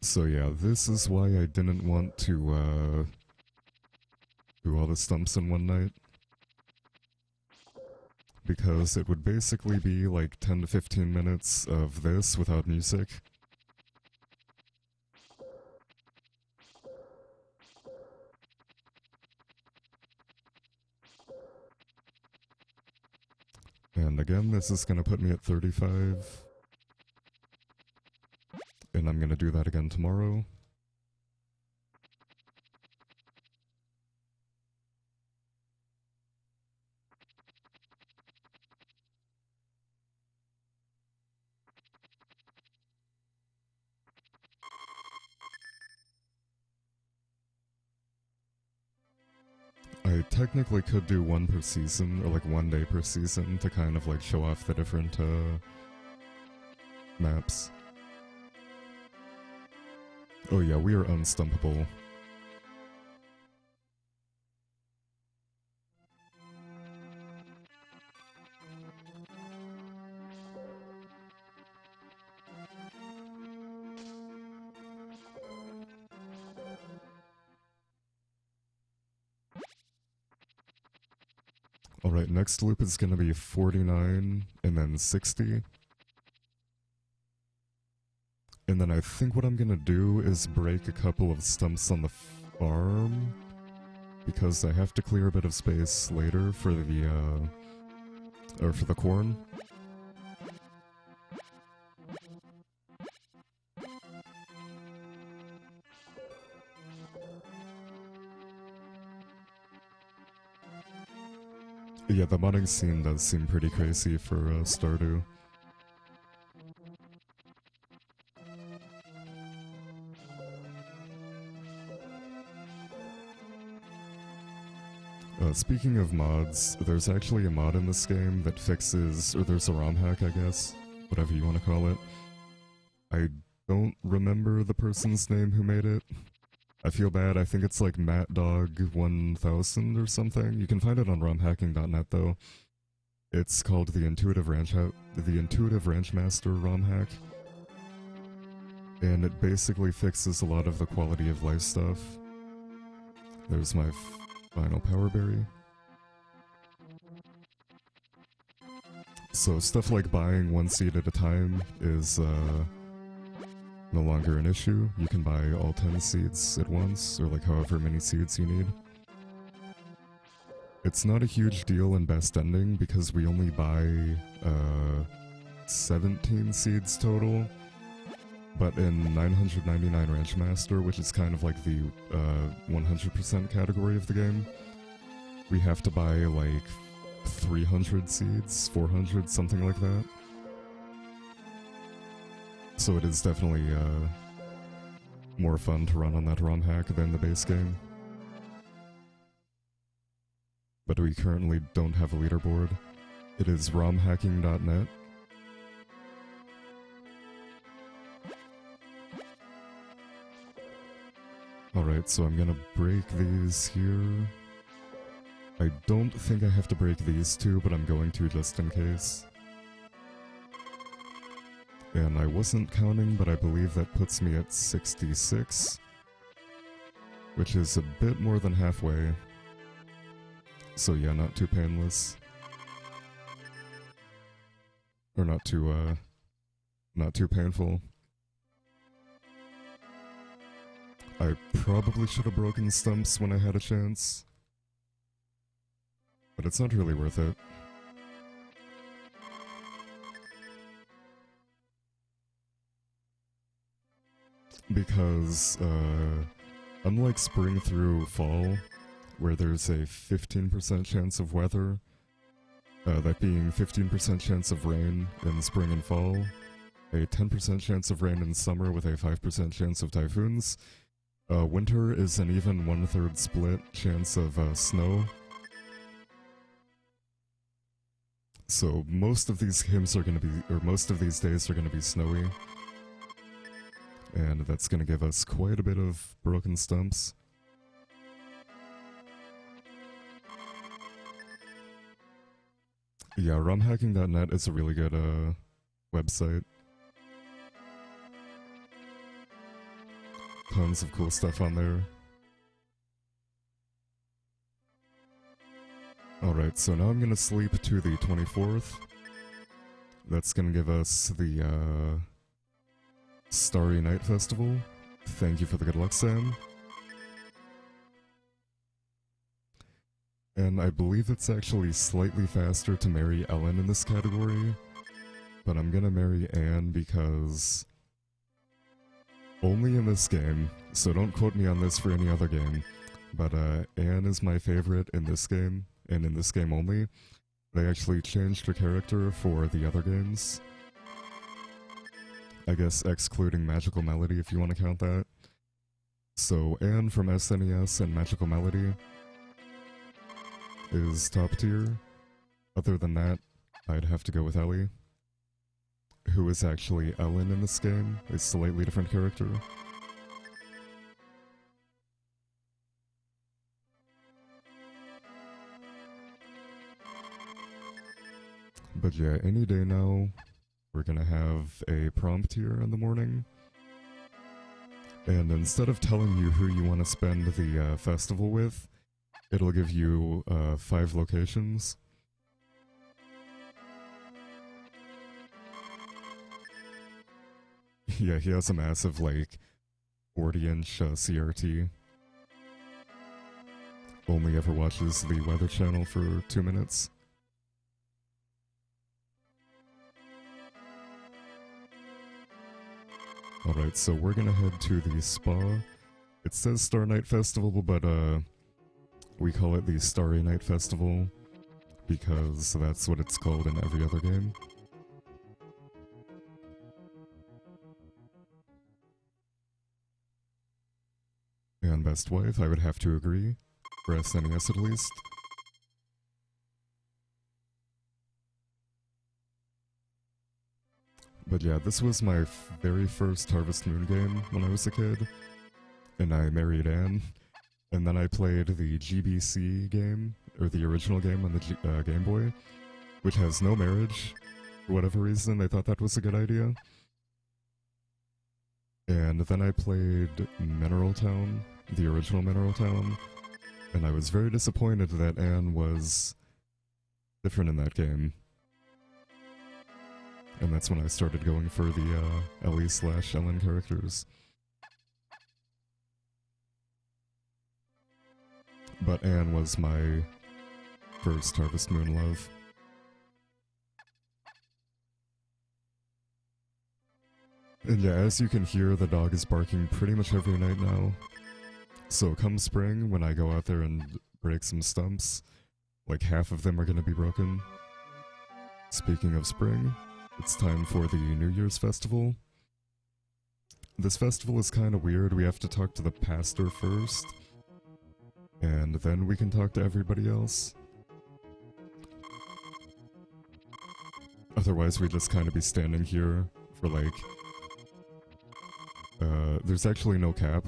So yeah, this is why I didn't want to do all the stumps in one night. Because it would basically be like 10 to 15 minutes of this without music. And again, this is gonna put me at 35. And I'm gonna do that again tomorrow. I technically could do one per season, or like 1 day per season, to kind of like show off the different maps. Oh yeah, we are unstumpable. Alright, next loop is gonna be 49, and then 60. And then I think what I'm gonna do is break a couple of stumps on the farm, because I have to clear a bit of space later for the corn. Yeah, the modding scene does seem pretty crazy for Stardew. Speaking of mods, there's actually a mod in this game that fixes, or there's a ROM hack, I guess, whatever you want to call it. I don't remember the person's name who made it. I feel bad, I think it's like MattDog1000 or something. You can find it on romhacking.net though. It's called the Intuitive Ranch Master ROM hack. and it basically fixes a lot of the quality of life stuff. There's my final power berry. So stuff like buying one seed at a time is no longer an issue. You can buy all 10 seeds at once, or like however many seeds you need. It's not a huge deal in best ending because we only buy 17 seeds total. But in 999 Ranch Master, which is kind of like the 100% category of the game, we have to buy like 300 seeds, 400, something like that. So it is definitely more fun to run on that ROM hack than the base game. But we currently don't have a leaderboard. It is romhacking.net. Alright, so I'm gonna break these here. I don't think I have to break these two, but I'm going to just in case. And I wasn't counting, but I believe that puts me at 66, which is a bit more than halfway. So yeah, not too painless. Or not too painful. I probably should have broken stumps when I had a chance, but it's not really worth it. Because, unlike spring through fall, where there's a 15% chance of weather, that being 15% chance of rain in spring and fall, a 10% chance of rain in summer with a 5% chance of typhoons, winter is an even 1/3 split chance of snow. So most of these games are going to be, or most of these days are going to be snowy. And that's going to give us quite a bit of broken stumps. Yeah, romhacking.net is a really good website. Tons of cool stuff on there. Alright, so now I'm gonna sleep to the 24th. That's gonna give us the Starry Night Festival. Thank you for the good luck, Sam. And I believe it's actually slightly faster to marry Ellen in this category, but I'm gonna marry Anne because only in this game, so don't quote me on this for any other game, but Anne is my favorite in this game, and in this game only. They actually changed her character for the other games. I guess excluding Magical Melody if you want to count that. So Anne from SNES and Magical Melody is top tier. Other than that, I'd have to go with Ellie, who is actually Ellen in this game, a slightly different character. But yeah, any day now, we're gonna have a prompt here in the morning. And instead of telling you who you want to spend the festival with, it'll give you 5 locations. Yeah, he has a massive, like, 40-inch CRT. Only ever watches the Weather Channel for 2 minutes. Alright, so we're gonna head to the spa. It says Star Night Festival, but we call it the Starry Night Festival because that's what it's called in every other game. And Best Wife, I would have to agree, for SNES at least. But yeah, this was my very first Harvest Moon game when I was a kid, and I married Anne. And then I played the GBC game, or the original game on the Game Boy, which has no marriage. For whatever reason, they thought that was a good idea. And then I played Mineral Town, the original Mineral Town, and I was very disappointed that Anne was different in that game. And that's when I started going for the Ellie/Ellen characters. But Anne was my first Harvest Moon love. And yeah, as you can hear, the dog is barking pretty much every night now. So come spring, when I go out there and break some stumps, like half of them are gonna be broken. Speaking of spring, it's time for the New Year's Festival. This festival is kinda weird. We have to talk to the pastor first, and then we can talk to everybody else. Otherwise, we'd just kinda be standing here for like... there's actually no cap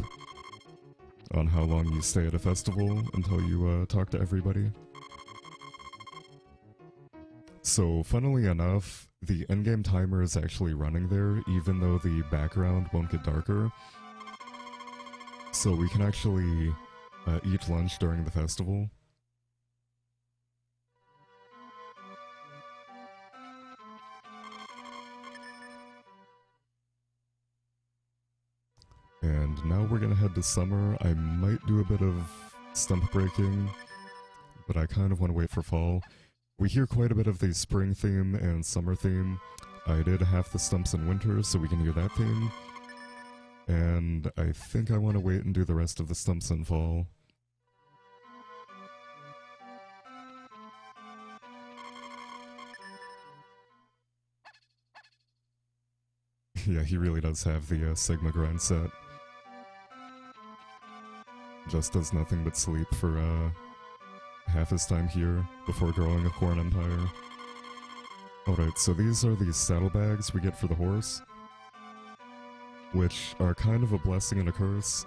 on how long you stay at a festival until you talk to everybody. So, funnily enough, the endgame timer is actually running there, even though the background won't get darker. So we can actually eat lunch during the festival. And now we're gonna head to summer. I might do a bit of stump breaking, but I kind of want to wait for fall. We hear quite a bit of the spring theme and summer theme. I did half the stumps in winter, so we can hear that theme. And I think I want to wait and do the rest of the stumps in fall. Yeah, he really does have the Sigma grind set. Just does nothing but sleep for half his time here before growing a corn empire. Alright, so these are the saddlebags we get for the horse, which are kind of a blessing and a curse.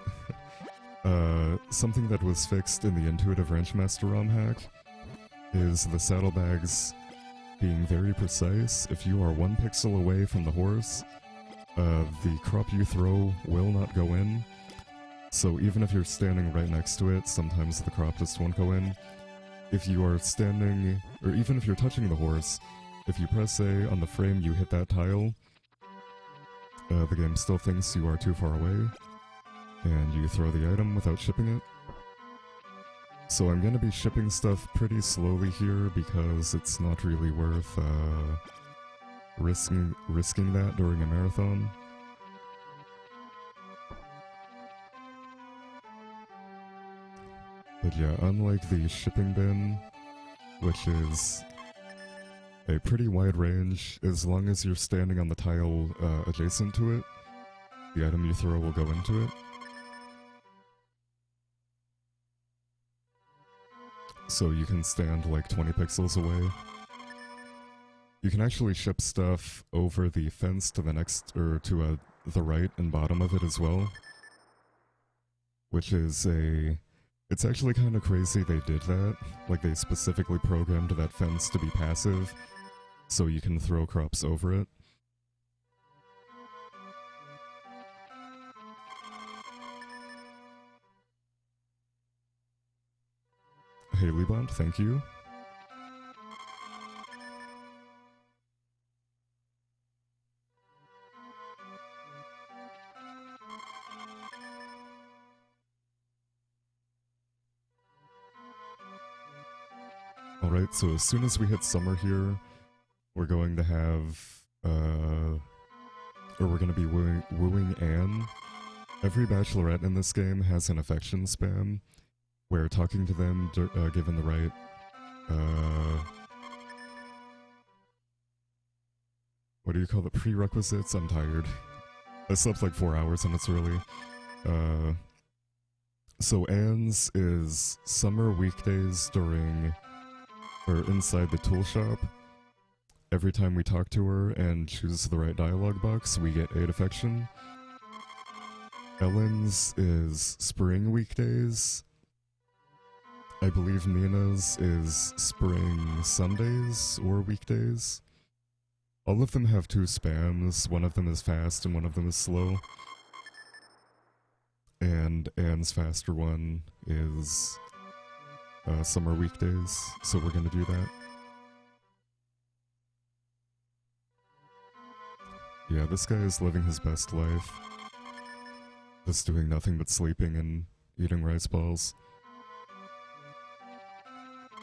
Something that was fixed in the Intuitive Ranchmaster ROM hack is the saddlebags being very precise. If you are 1 pixel away from the horse, the crop you throw will not go in. So even if you're standing right next to it, sometimes the crop just won't go in. If you are standing, or even if you're touching the horse, if you press A on the frame, you hit that tile, the game still thinks you are too far away, and you throw the item without shipping it. So I'm going to be shipping stuff pretty slowly here because it's not really worth risking that during a marathon. But yeah, unlike the shipping bin, which is a pretty wide range, as long as you're standing on the tile adjacent to it, the item you throw will go into it. So you can stand like 20 pixels away. You can actually ship stuff over the fence to the next, or to the right and bottom of it as well. Which is it's actually kind of crazy they did that. Like, they specifically programmed that fence to be passive, so you can throw crops over it. Hey, Lebont, thank you. Alright, so as soon as we hit summer here, we're going to have, or we're going to be wooing Anne. Every bachelorette in this game has an affection spam, where talking to them, given the right, what do you call it, prerequisites? I'm tired. I slept like 4 hours and it's early. So Anne's is summer weekdays during, or inside the tool shop. Every time we talk to her and choose the right dialogue box, we get 8 affection. Ellen's is spring weekdays. I believe Nina's is spring Sundays or weekdays. All of them have 2 spams. One of them is fast and one of them is slow. and Anne's faster one is summer weekdays, so we're gonna do that. Yeah, this guy is living his best life. Just doing nothing but sleeping and eating rice balls.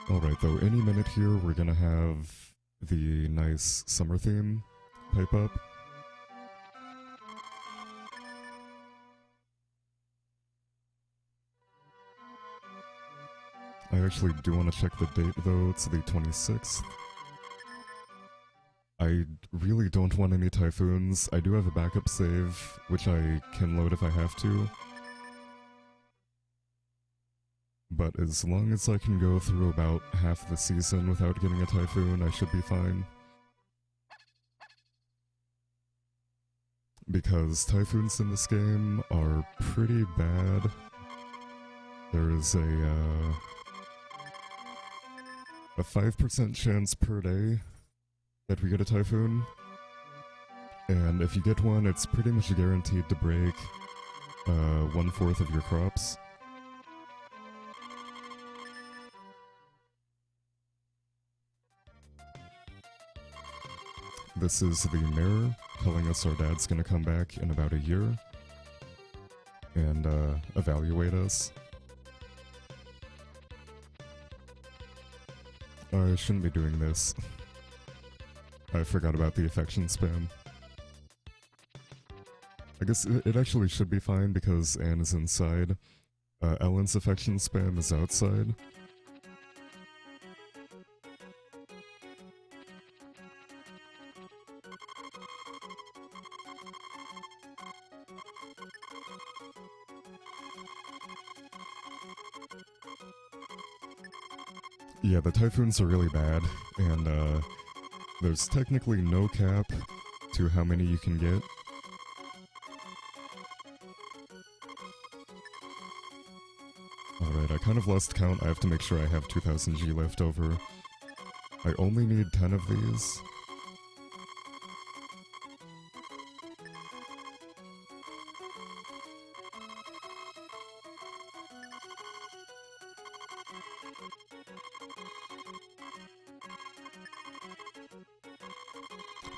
Alright though, any minute here we're gonna have the nice summer theme pipe up. I actually do want to check the date though, it's the 26th. I really don't want any typhoons. I do have a backup save, which I can load if I have to. But as long as I can go through about half the season without getting a typhoon, I should be fine. Because typhoons in this game are pretty bad. There is a 5% chance per day that we get a typhoon. And if you get one, it's pretty much guaranteed to break 1/4 of your crops. This is the mirror telling us our dad's gonna come back in about a year and evaluate us. I shouldn't be doing this. I forgot about the affection spam. I guess it actually should be fine because Anne is inside. Ellen's affection spam is outside. Yeah, the typhoons are really bad, and there's technically no cap to how many you can get. Alright, I kind of lost count. I have to make sure I have 2000 G left over. I only need 10 of these.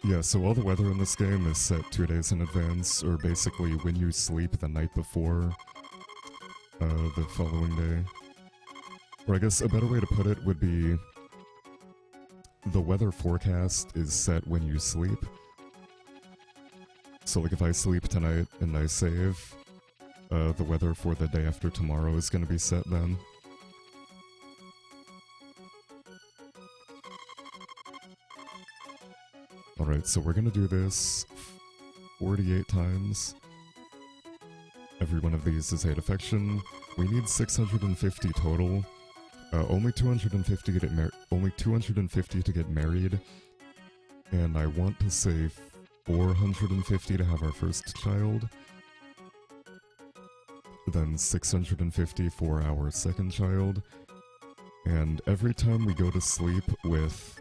Yeah, so all the weather in this game is set 2 days in advance, or basically when you sleep the night before the following day. Or I guess a better way to put it would be the weather forecast is set when you sleep. So like if I sleep tonight and I save, the weather for the day after tomorrow is going to be set then. Alright, so we're gonna do this 48 times. Every one of these is 8 affection. We need 650 total. Only 250 to get married. And I want to save 450 to have our first child. Then 650 for our second child. And every time we go to sleep with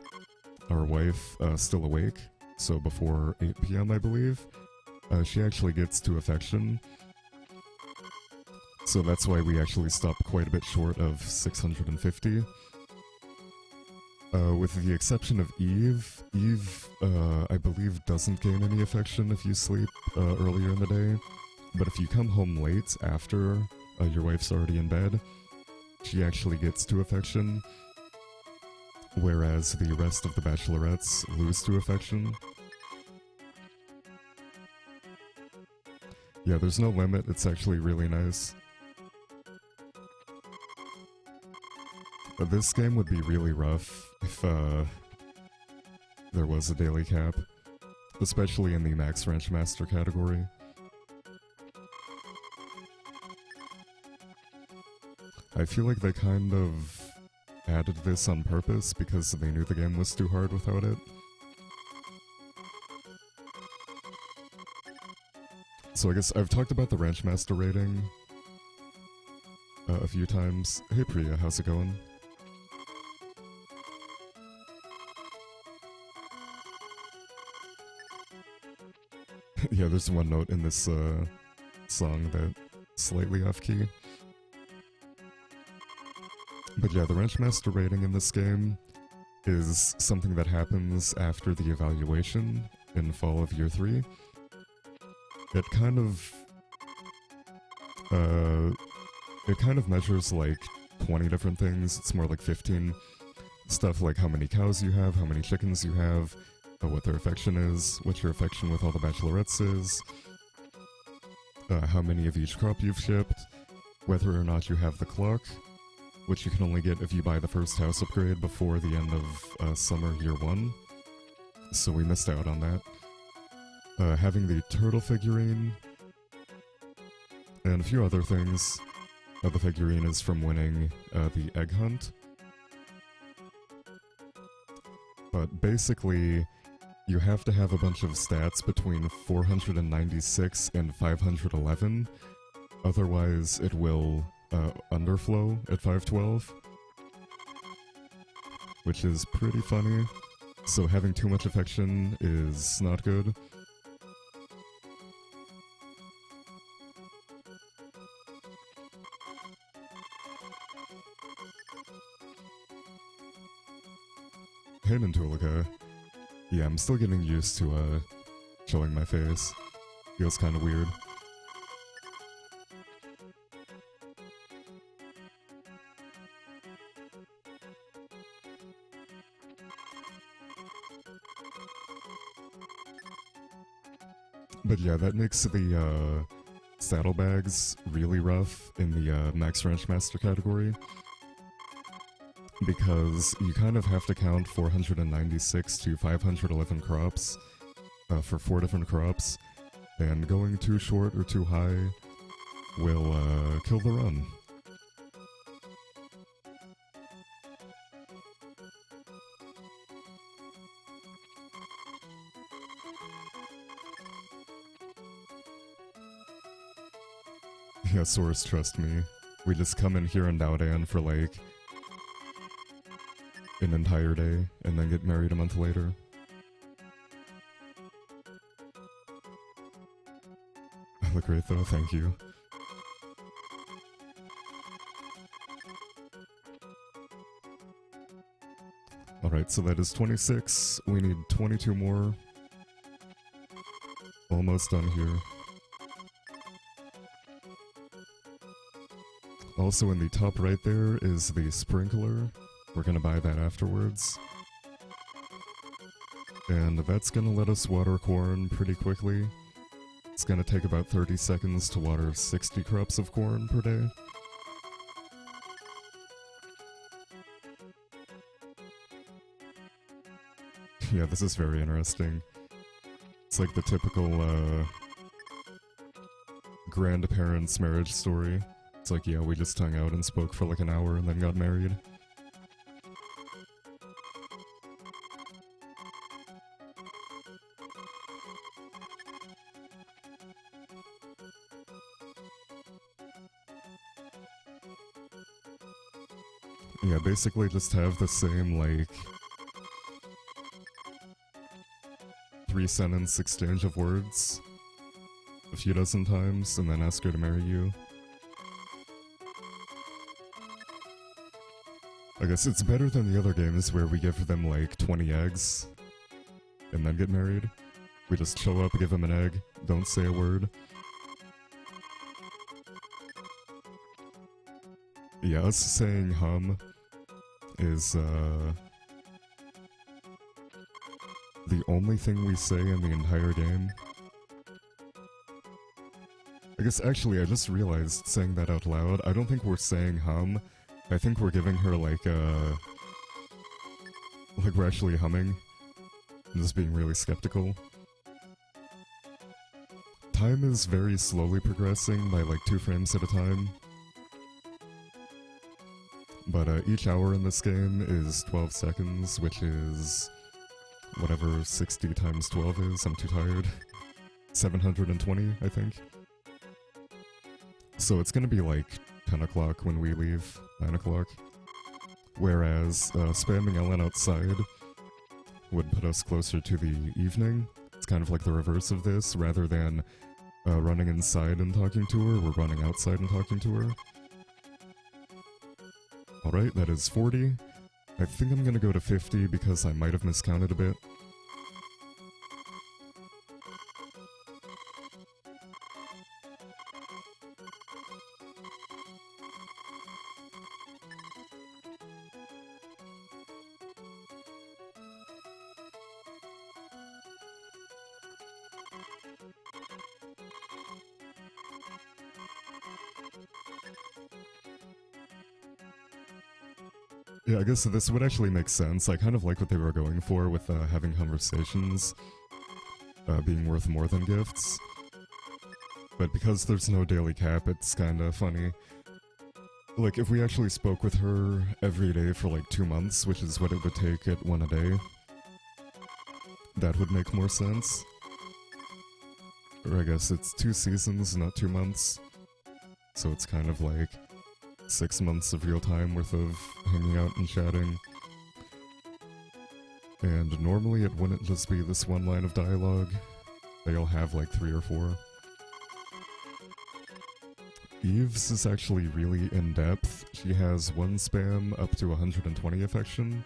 our wife still awake, so before 8 PM I believe, she actually gets to affection. So that's why we actually stop quite a bit short of 650. With the exception of Eve. Eve, I believe, doesn't gain any affection if you sleep earlier in the day. But if you come home late after your wife's already in bed, she actually gets to affection. Whereas the rest of the bachelorettes lose to affection. Yeah, there's no limit, it's actually really nice. But this game would be really rough if there was a daily cap. Especially in the Max Ranch Master category. I feel like they kind of added this on purpose because they knew the game was too hard without it. So I guess I've talked about the Ranch Master rating a few times. Hey Priya, how's it going? Yeah, there's one note in this song that slightly off key. But yeah, the Wrenchmaster rating in this game is something that happens after the evaluation in fall of year 3. It kind of measures like 20 different things. It's more like 15. Stuff like how many cows you have, how many chickens you have, what their affection is, what your affection with all the bachelorettes is, how many of each crop you've shipped, whether or not you have the clock, which you can only get if you buy the first house upgrade before the end of summer year 1. So we missed out on that. Having the turtle figurine, and a few other things. The figurine is from winning the egg hunt. But basically, you have to have a bunch of stats between 496 and 511, otherwise it will underflow at 512, which is pretty funny. So having too much affection is not good. Hey Mintulika. Yeah, I'm still getting used to showing my face. Feels kinda weird. But yeah, that makes the saddlebags really rough in the Max Wrenchmaster category, because you kind of have to count 496 to 511 crops for 4 different crops, and going too short or too high will kill the run. Yeah, Source, trust me. We just come in here in Daodan for like an entire day, and then get married a month later. I look great though, thank you. Alright, so that is 26. We need 22 more. Almost done here. Also in the top right there is the sprinkler. We're gonna buy that afterwards. And that's gonna let us water corn pretty quickly. It's gonna take about 30 seconds to water 60 crops of corn per day. Yeah, this is very interesting. It's like the typical grandparents' marriage story. It's like, yeah, we just hung out and spoke for like an hour and then got married. Yeah, basically just have the same, like, 3-sentence exchange of words a few dozen times, and then ask her to marry you. I guess it's better than the other games where we give them like 20 eggs and then get married. We just show up, give them an egg, don't say a word. Yeah, us saying hum is the only thing we say in the entire game. I guess actually I just realized, saying that out loud, I don't think we're saying hum. I think we're giving her like we're actually humming. I'm just being really skeptical. Time is very slowly progressing by like 2 frames at a time. But each hour in this game is 12 seconds, which is whatever 60 times 12 is. I'm too tired. 720, I think. So it's gonna be like 10 o'clock when we leave, 9 o'clock. Whereas spamming LN outside would put us closer to the evening. It's kind of like the reverse of this, rather than running inside and talking to her, we're running outside and talking to her. Alright, that is 40. I think I'm gonna go to 50 because I might have miscounted a bit. Yeah, I guess this would actually make sense. I kind of like what they were going for with having conversations being worth more than gifts. But because there's no daily cap, it's kind of funny. Like, if we actually spoke with her every day for like 2 months, which is what it would take at 1 a day, that would make more sense. Or I guess it's 2 seasons, not 2 months. So it's kind of like 6 months of real time worth of hanging out and chatting. And normally it wouldn't just be this one line of dialogue. They'll have like 3 or 4. Eve's is actually really in-depth. She has 1 spam up to 120 affection.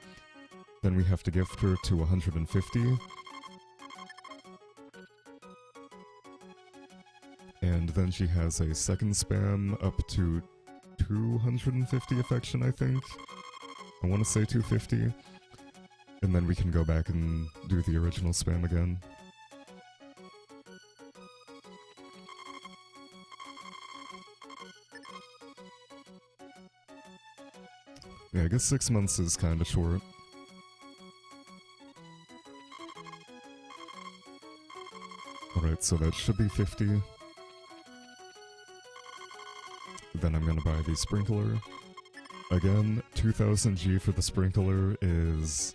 Then we have to gift her to 150. And then she has a 2nd spam up to 250 affection, I think. I want to say 250. And then we can go back and do the original spam again. Yeah, I guess 6 months is kind of short. Alright, so that should be 50. Then I'm gonna buy the sprinkler. Again, 2000 G for the sprinkler is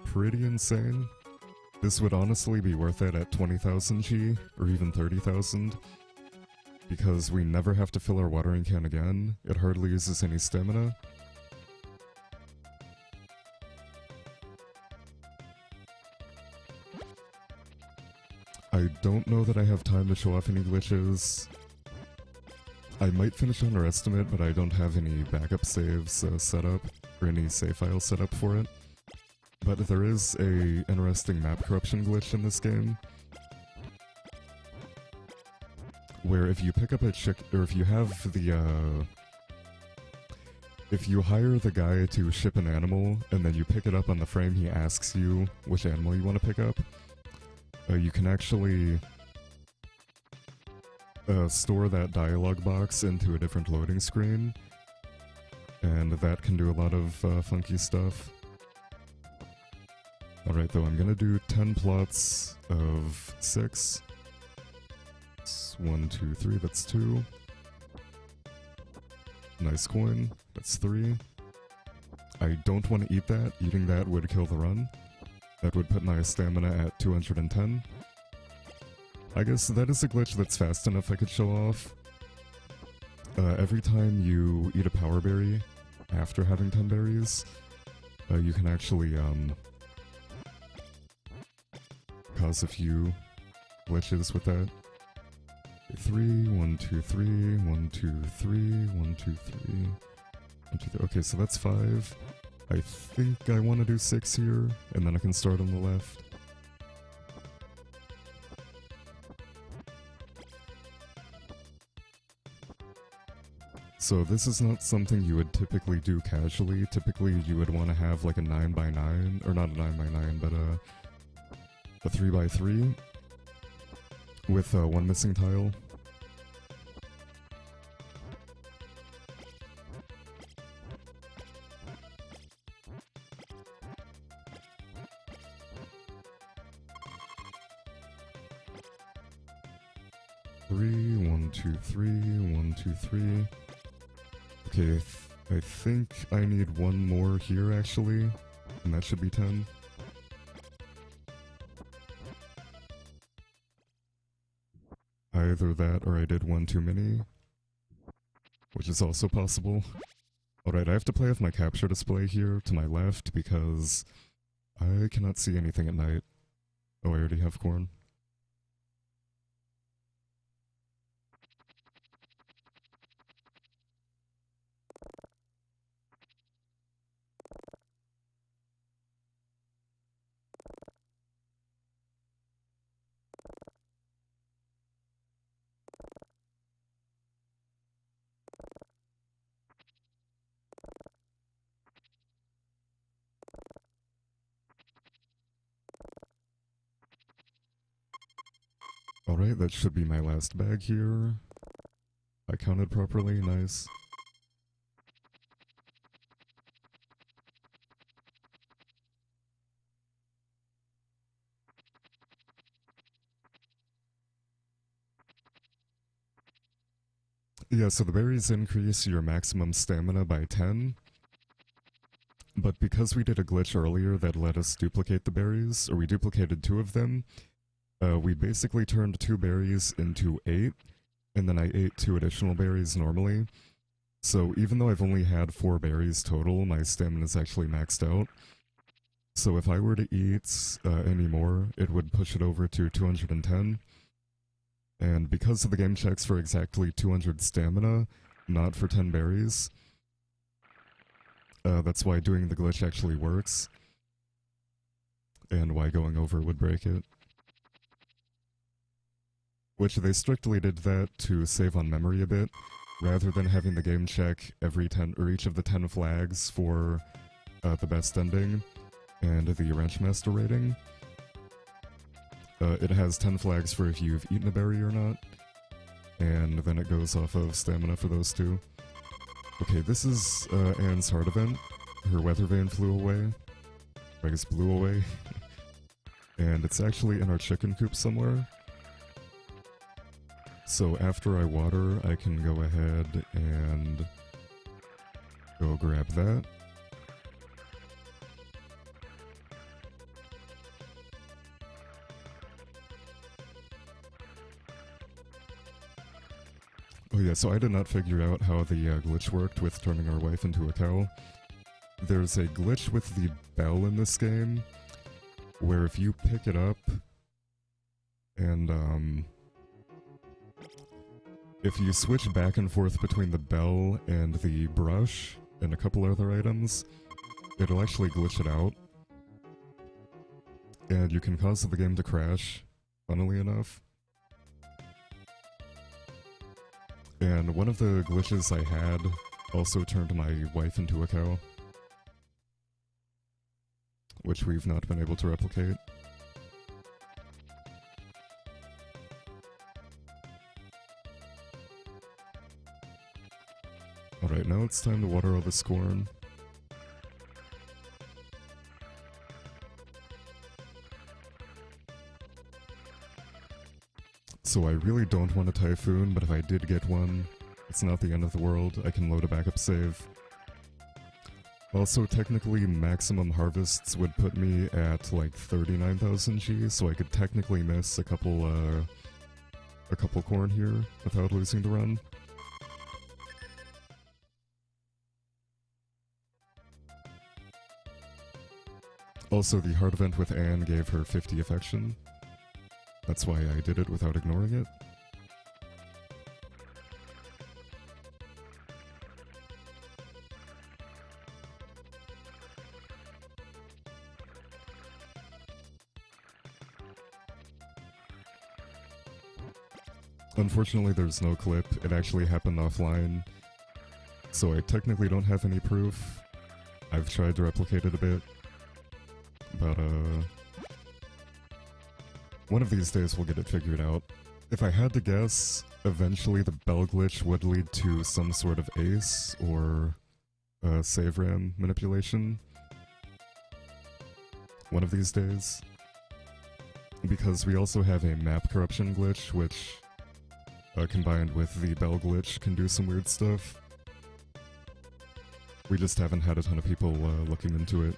pretty insane. This would honestly be worth it at 20,000 G, or even 30,000. Because we never have to fill our watering can again. It hardly uses any stamina. I don't know that I have time to show off any glitches. I might finish on our estimate, but I don't have any backup saves set up, or any save file set up for it. But there is a interesting map corruption glitch in this game, where if you pick up a or if you have the, if you hire the guy to ship an animal, and then you pick it up on the frame he asks you which animal you want to pick up, you can actually store that dialogue box into a different loading screen, and that can do a lot of funky stuff. Alright, though, I'm gonna do 10 plots of 6. 1, 2, 3, that's 2. Nice coin, that's 3. I don't want to eat that. Eating that would kill the run. That would put my stamina at 210. I guess that is a glitch that's fast enough I could show off. Every time you eat a power berry after having 10 berries, you can actually cause a few glitches with that. 3, 1, 2, 3, 1, 2, 3, 1, 2, 3, 1, 2, 3. Okay, so that's 5. I think I want to do 6 here, and then I can start on the left. So this is not something you would typically do casually. Typically you would want to have like a 9x9, or not a 9x9, but a 3x3 with 1 missing tile. Three, 1, 2, 3, 1, 2, 3. Okay, I think I need 1 more here actually, and that should be 10. Either that or I did 1 too many, which is also possible. Alright, I have to play with my capture display here to my left because I cannot see anything at night. Oh, I already have corn. Alright, that should be my last bag here. I counted properly, nice. Yeah, so the berries increase your maximum stamina by 10. But because we did a glitch earlier that let us duplicate the berries, or we duplicated 2 of them, we basically turned 2 berries into 8, and then I ate 2 additional berries normally. So even though I've only had 4 berries total, my stamina is actually maxed out. So if I were to eat any more, it would push it over to 210. And because of the game checks for exactly 200 stamina, not for 10 berries, that's why doing the glitch actually works, and why going over would break it. Which they strictly did that to save on memory a bit, rather than having the game check every 10 or each of the 10 flags for the best ending and the Wrench Master rating. It has 10 flags for if you've eaten a berry or not, and then it goes off of stamina for those 2. Okay, this is Anne's heart event. Her weather vane flew away. I guess blew away. And it's actually in our chicken coop somewhere. So after I water, I can go ahead and go grab that. Oh yeah, so I did not figure out how the glitch worked with turning our wife into a cow. There's a glitch with the bell in this game, where if you pick it up, and if you switch back and forth between the bell and the brush, and a couple other items, it'll actually glitch it out. And you can cause the game to crash, funnily enough. And one of the glitches I had also turned my wife into a cow, which we've not been able to replicate. Alright, now it's time to water all this corn. So I really don't want a typhoon, but if I did get one, it's not the end of the world. I can load a backup save. Also, technically, maximum harvests would put me at like 39,000 G, so I could technically miss a couple corn here without losing the run. Also, the heart event with Anne gave her 50 affection. That's why I did it without ignoring it. Unfortunately, there's no clip. It actually happened offline, so I technically don't have any proof. I've tried to replicate it a bit, but one of these days we'll get it figured out. If I had to guess, eventually the bell glitch would lead to some sort of ace or save RAM manipulation. One of these days. Because we also have a map corruption glitch, which combined with the bell glitch can do some weird stuff. We just haven't had a ton of people looking into it.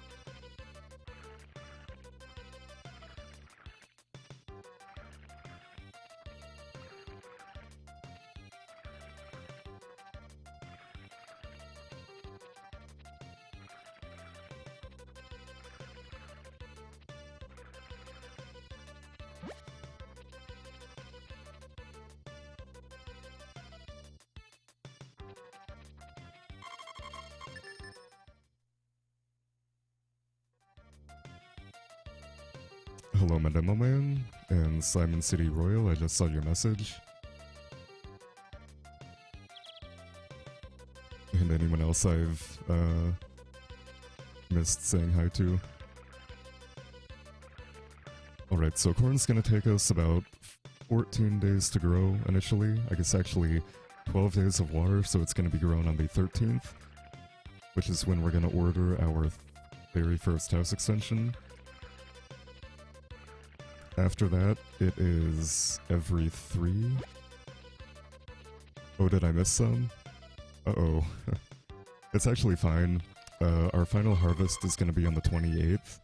Hello, my demo man, and Simon City Royal, I just saw your message. And anyone else I've missed saying hi to. Alright, so corn's gonna take us about 14 days to grow initially. I guess actually 12 days of water, so it's going to be grown on the 13th, which is when we're going to order our very first house extension. After that, it is every 3. Oh, did I miss some? Uh-oh. It's actually fine. Our final harvest is going to be on the 28th,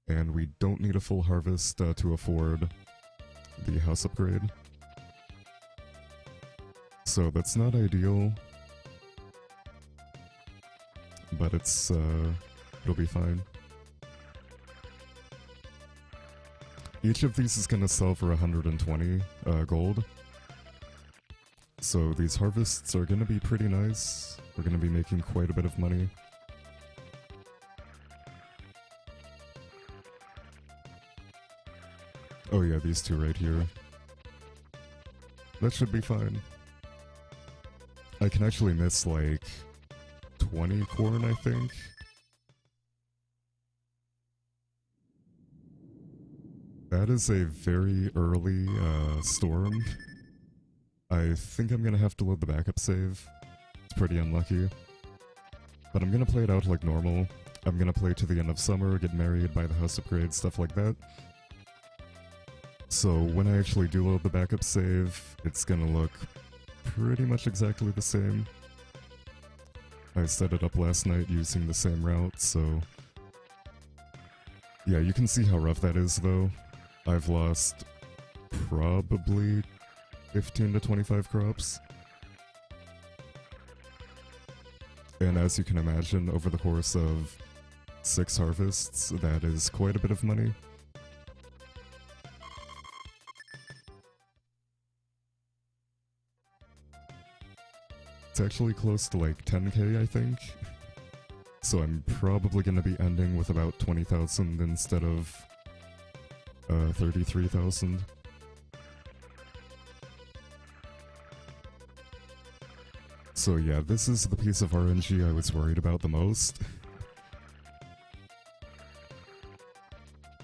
and we don't need a full harvest to afford the house upgrade. So that's not ideal, but it'll be fine. Each of these is going to sell for 120 gold. So these harvests are going to be pretty nice. We're going to be making quite a bit of money. Oh yeah, these two right here. That should be fine. I can actually miss like 20 corn, I think. That is a very early storm. I think I'm gonna have to load the backup save. It's pretty unlucky. But I'm gonna play it out like normal. I'm gonna play to the end of summer, get married, buy the house upgrade, stuff like that. So when I actually do load the backup save, it's gonna look pretty much exactly the same. I set it up last night using the same route, so... Yeah, you can see how rough that is, though. I've lost probably 15 to 25 crops. And as you can imagine, over the course of 6 harvests, that is quite a bit of money. It's actually close to like 10k, I think. So I'm probably going to be ending with about 20,000 instead of 33,000. So yeah, this is the piece of RNG I was worried about the most.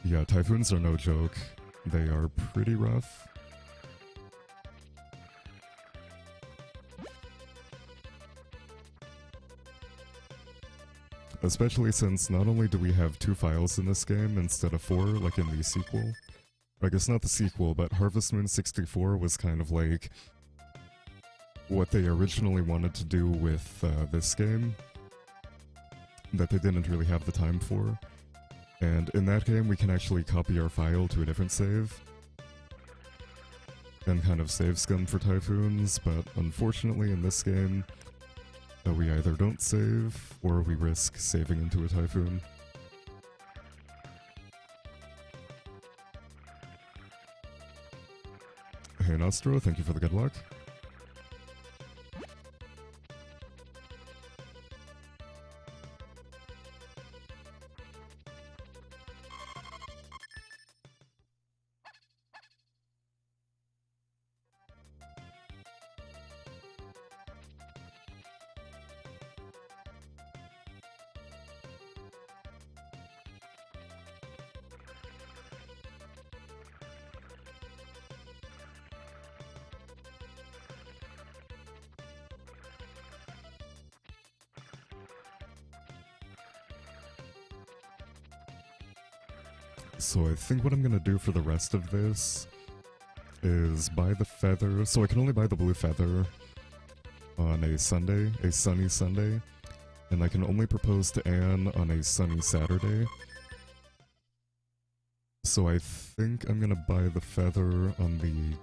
Yeah, typhoons are no joke. They are pretty rough. Especially since not only do we have 2 files in this game instead of 4 like in the sequel. I guess not the sequel, but Harvest Moon 64 was kind of like what they originally wanted to do with this game that they didn't really have the time for. And in that game we can actually copy our file to a different save and kind of save scum for typhoons, but unfortunately in this game we either don't save, or we risk saving into a typhoon. Hey Nostro, thank you for the good luck. So I think what I'm gonna do for the rest of this is buy the feather. So I can only buy the blue feather on a Sunday, a sunny Sunday, and I can only propose to Anne on a sunny Saturday. So I think I'm gonna buy the feather on the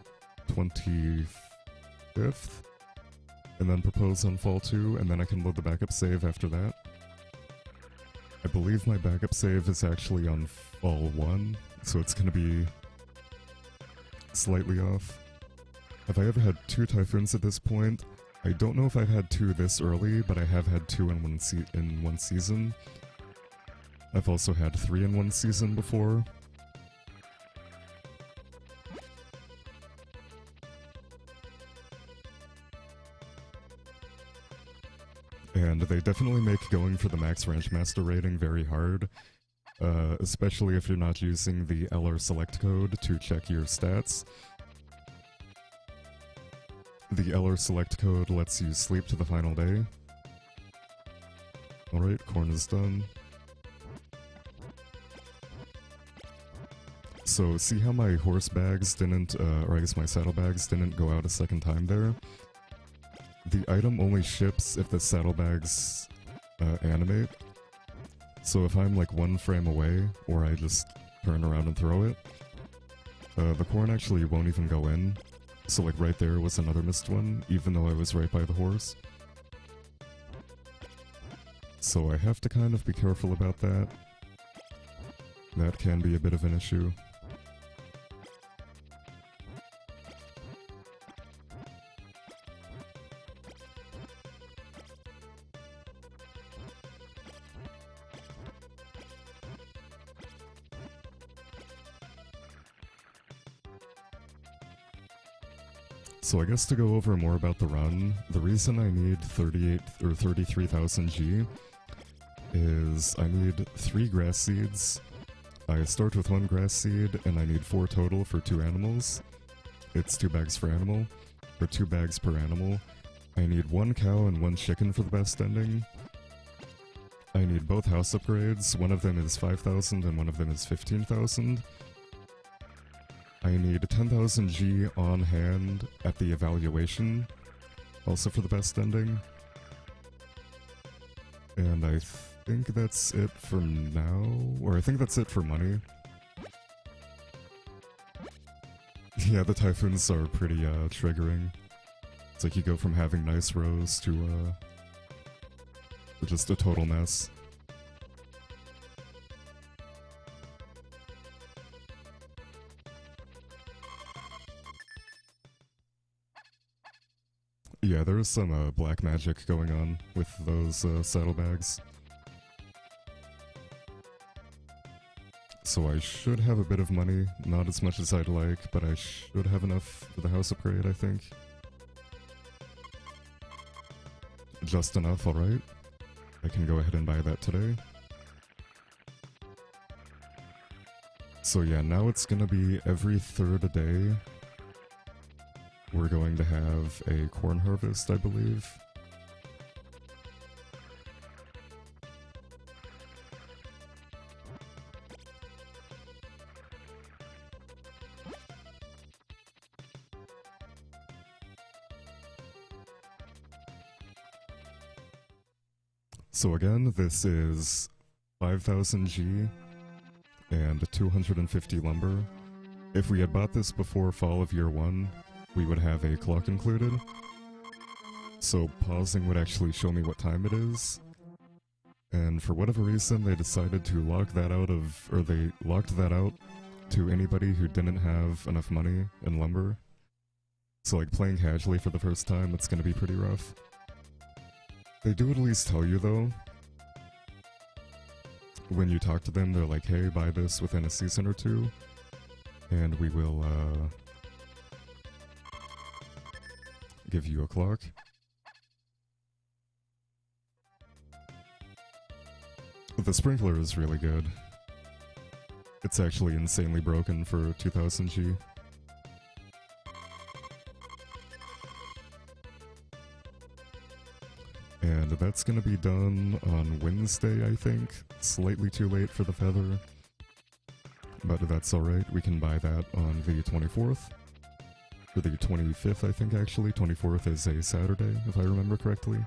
25th, and then propose on Fall 2, and then I can load the backup save after that. I believe my backup save is actually on Fall 1, so it's gonna be slightly off. Have I ever had 2 typhoons at this point? I don't know if I've had 2 this early, but I have had 2 in one season. I've also had 3 in one season before. And they definitely make going for the max Ranch Master rating very hard, especially if you're not using the LR select code to check your stats. The LR select code lets you sleep to the final day. Alright, corn is done. So, see how my horse bags didn't, or I guess my saddlebags didn't go out a second time there? The item only ships if the saddlebags animate. So if I'm like 1 frame away, or I just turn around and throw it, the corn actually won't even go in. So like right there was another missed one, even though I was right by the horse. So I have to kind of be careful about that. That can be a bit of an issue. So I guess to go over more about the run, the reason I need 38 or 33,000 G is I need 3 grass seeds. I start with 1 grass seed and I need 4 total for 2 animals. It's 2 bags per animal, or 2 bags per animal. I need 1 cow and 1 chicken for the best ending. I need both house upgrades. One of them is 5,000 and one of them is 15,000. I need 10,000 G on hand at the evaluation, also for the best ending. And I think that's it for now, or I think that's it for money. Yeah, the typhoons are pretty triggering. It's like you go from having nice rows to just a total mess. Yeah, there's some black magic going on with those saddlebags. So I should have a bit of money, not as much as I'd like, but I should have enough for the house upgrade, I think. Just enough, alright. I can go ahead and buy that today. So yeah, now it's gonna be every 3rd day. We're going to have a corn harvest, I believe. So again, this is 5,000 G and 250 lumber. If we had bought this before fall of year 1, we would have a clock included. So pausing would actually show me what time it is. And for whatever reason, they decided to lock that out of, or they locked that out to anybody who didn't have enough money in lumber. So like playing casually for the first time, it's gonna be pretty rough. They do at least tell you though. When you talk to them, they're like, hey, buy this within a season or 2, and we will give you a clock. The sprinkler is really good. It's actually insanely broken for 2000 G. And that's gonna be done on Wednesday, I think. Slightly too late for the feather. But that's alright, we can buy that on the 24th. Or the 25th, I think, actually. 24th is a Saturday, if I remember correctly.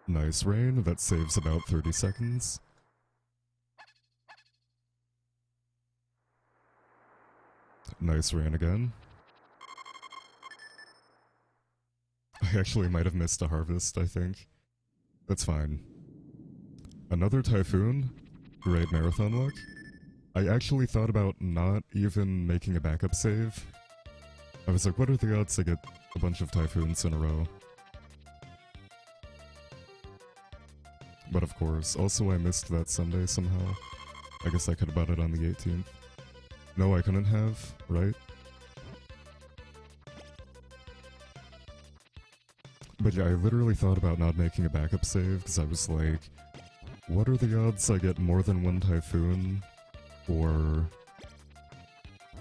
Nice rain, that saves about 30 seconds. Nice rain again. I actually might have missed a harvest, I think. That's fine. Another typhoon? Great marathon luck. I actually thought about not even making a backup save. I was like, what are the odds I get a bunch of typhoons in a row? But of course, also I missed that Sunday somehow. I guess I could have bought it on the 18th. No, I couldn't have, right? But yeah, I literally thought about not making a backup save, because I was like, what are the odds I get more than one typhoon, or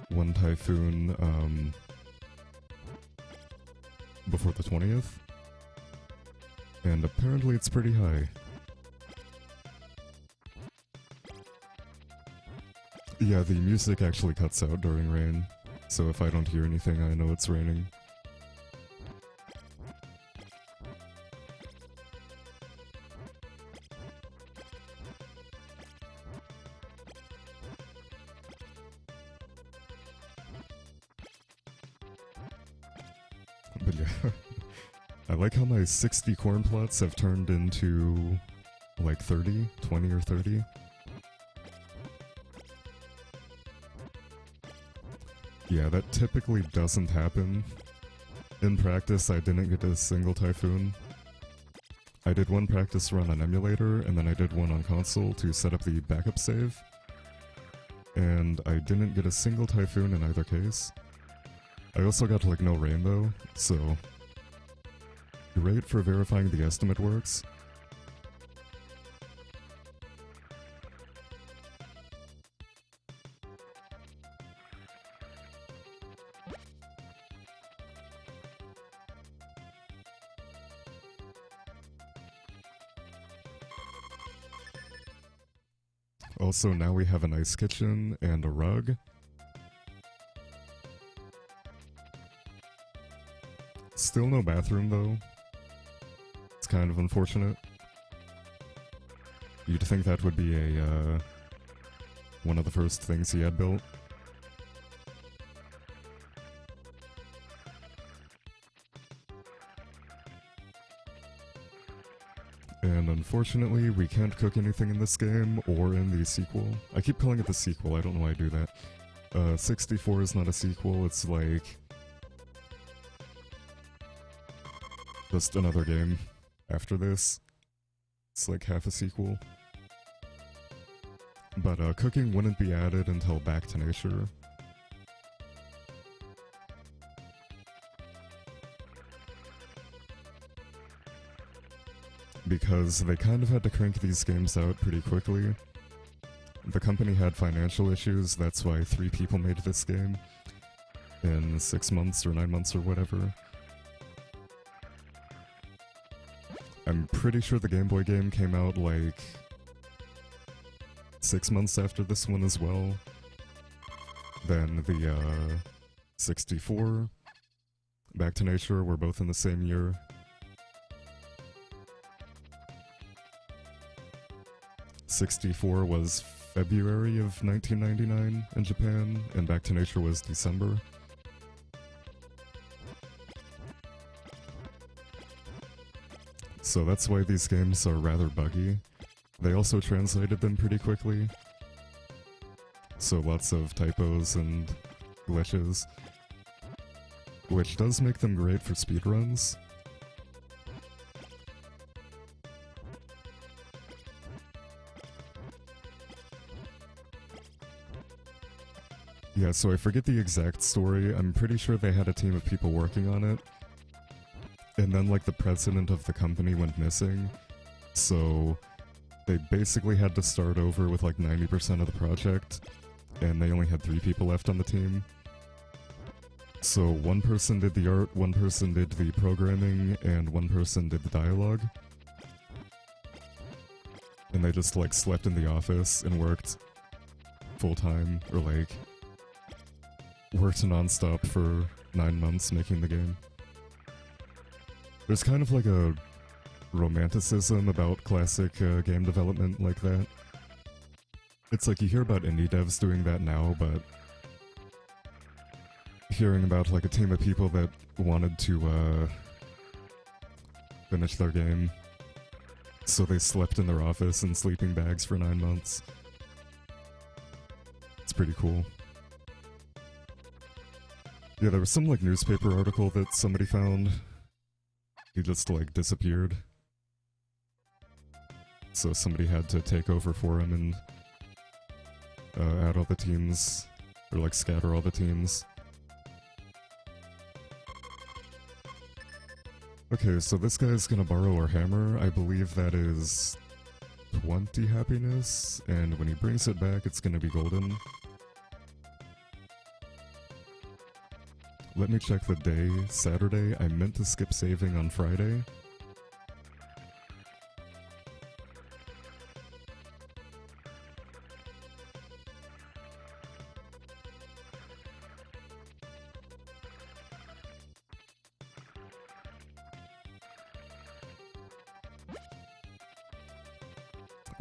one typhoon, before the 20th? And apparently it's pretty high. Yeah, the music actually cuts out during rain, so if I don't hear anything, I know it's raining. But yeah, I like how my 60 corn plots have turned into like 30, 20 or 30. Yeah, that typically doesn't happen. In practice, I didn't get a single typhoon. I did one practice run on emulator, and then I did one on console to set up the backup save. And I didn't get a single typhoon in either case. I also got like no rain though, so great for verifying the estimate works. Also, now we have a nice kitchen and a rug. Still no bathroom though. It's kind of unfortunate. You'd think that would be a, one of the first things he had built. And unfortunately, we can't cook anything in this game or in the sequel. I keep calling it the sequel, I don't know why I do that. 64 is not a sequel, it's like just another game after this. It's like half a sequel. But cooking wouldn't be added until Back to Nature. Because they kind of had to crank these games out pretty quickly. The company had financial issues, that's why 3 people made this game in 6 months or 9 months or whatever. I'm pretty sure the Game Boy game came out like 6 months after this one as well. Then the 64, Back to Nature were both in the same year. '64 was February of 1999 in Japan, and Back to Nature was December. So that's why these games are rather buggy. They also translated them pretty quickly. So lots of typos and glitches. Which does make them great for speedruns. Yeah, so I forget the exact story. I'm pretty sure they had a team of people working on it. And then, like, the president of the company went missing. So they basically had to start over with, like, 90% of the project. And they only had 3 people left on the team. So one person did the art, one person did the programming, and one person did the dialogue. And they just, like, slept in the office and worked full-time, or, like, worked non-stop for 9 months making the game. There's kind of like a romanticism about classic game development like that. It's like you hear about indie devs doing that now, but hearing about like a team of people that wanted to finish their game, so they slept in their office in sleeping bags for 9 months. It's pretty cool. Yeah, there was some like newspaper article that somebody found. He just like disappeared. So somebody had to take over for him and add all the teams, or like scatter all the teams. Okay, so this guy's gonna borrow our hammer. I believe that is 20 happiness, and when he brings it back, it's gonna be golden. Let me check the day. Saturday. I meant to skip saving on Friday.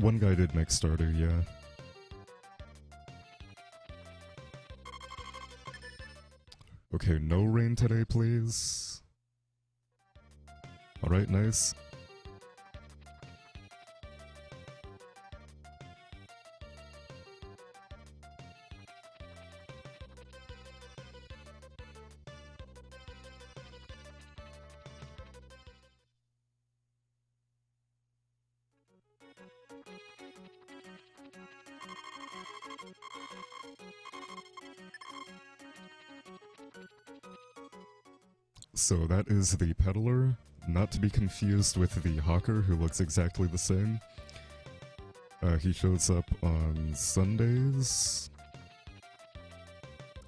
One guy did make starter, yeah. Okay, no rain today, please. Alright, nice. So that is the peddler, not to be confused with the hawker who looks exactly the same. He shows up on Sundays.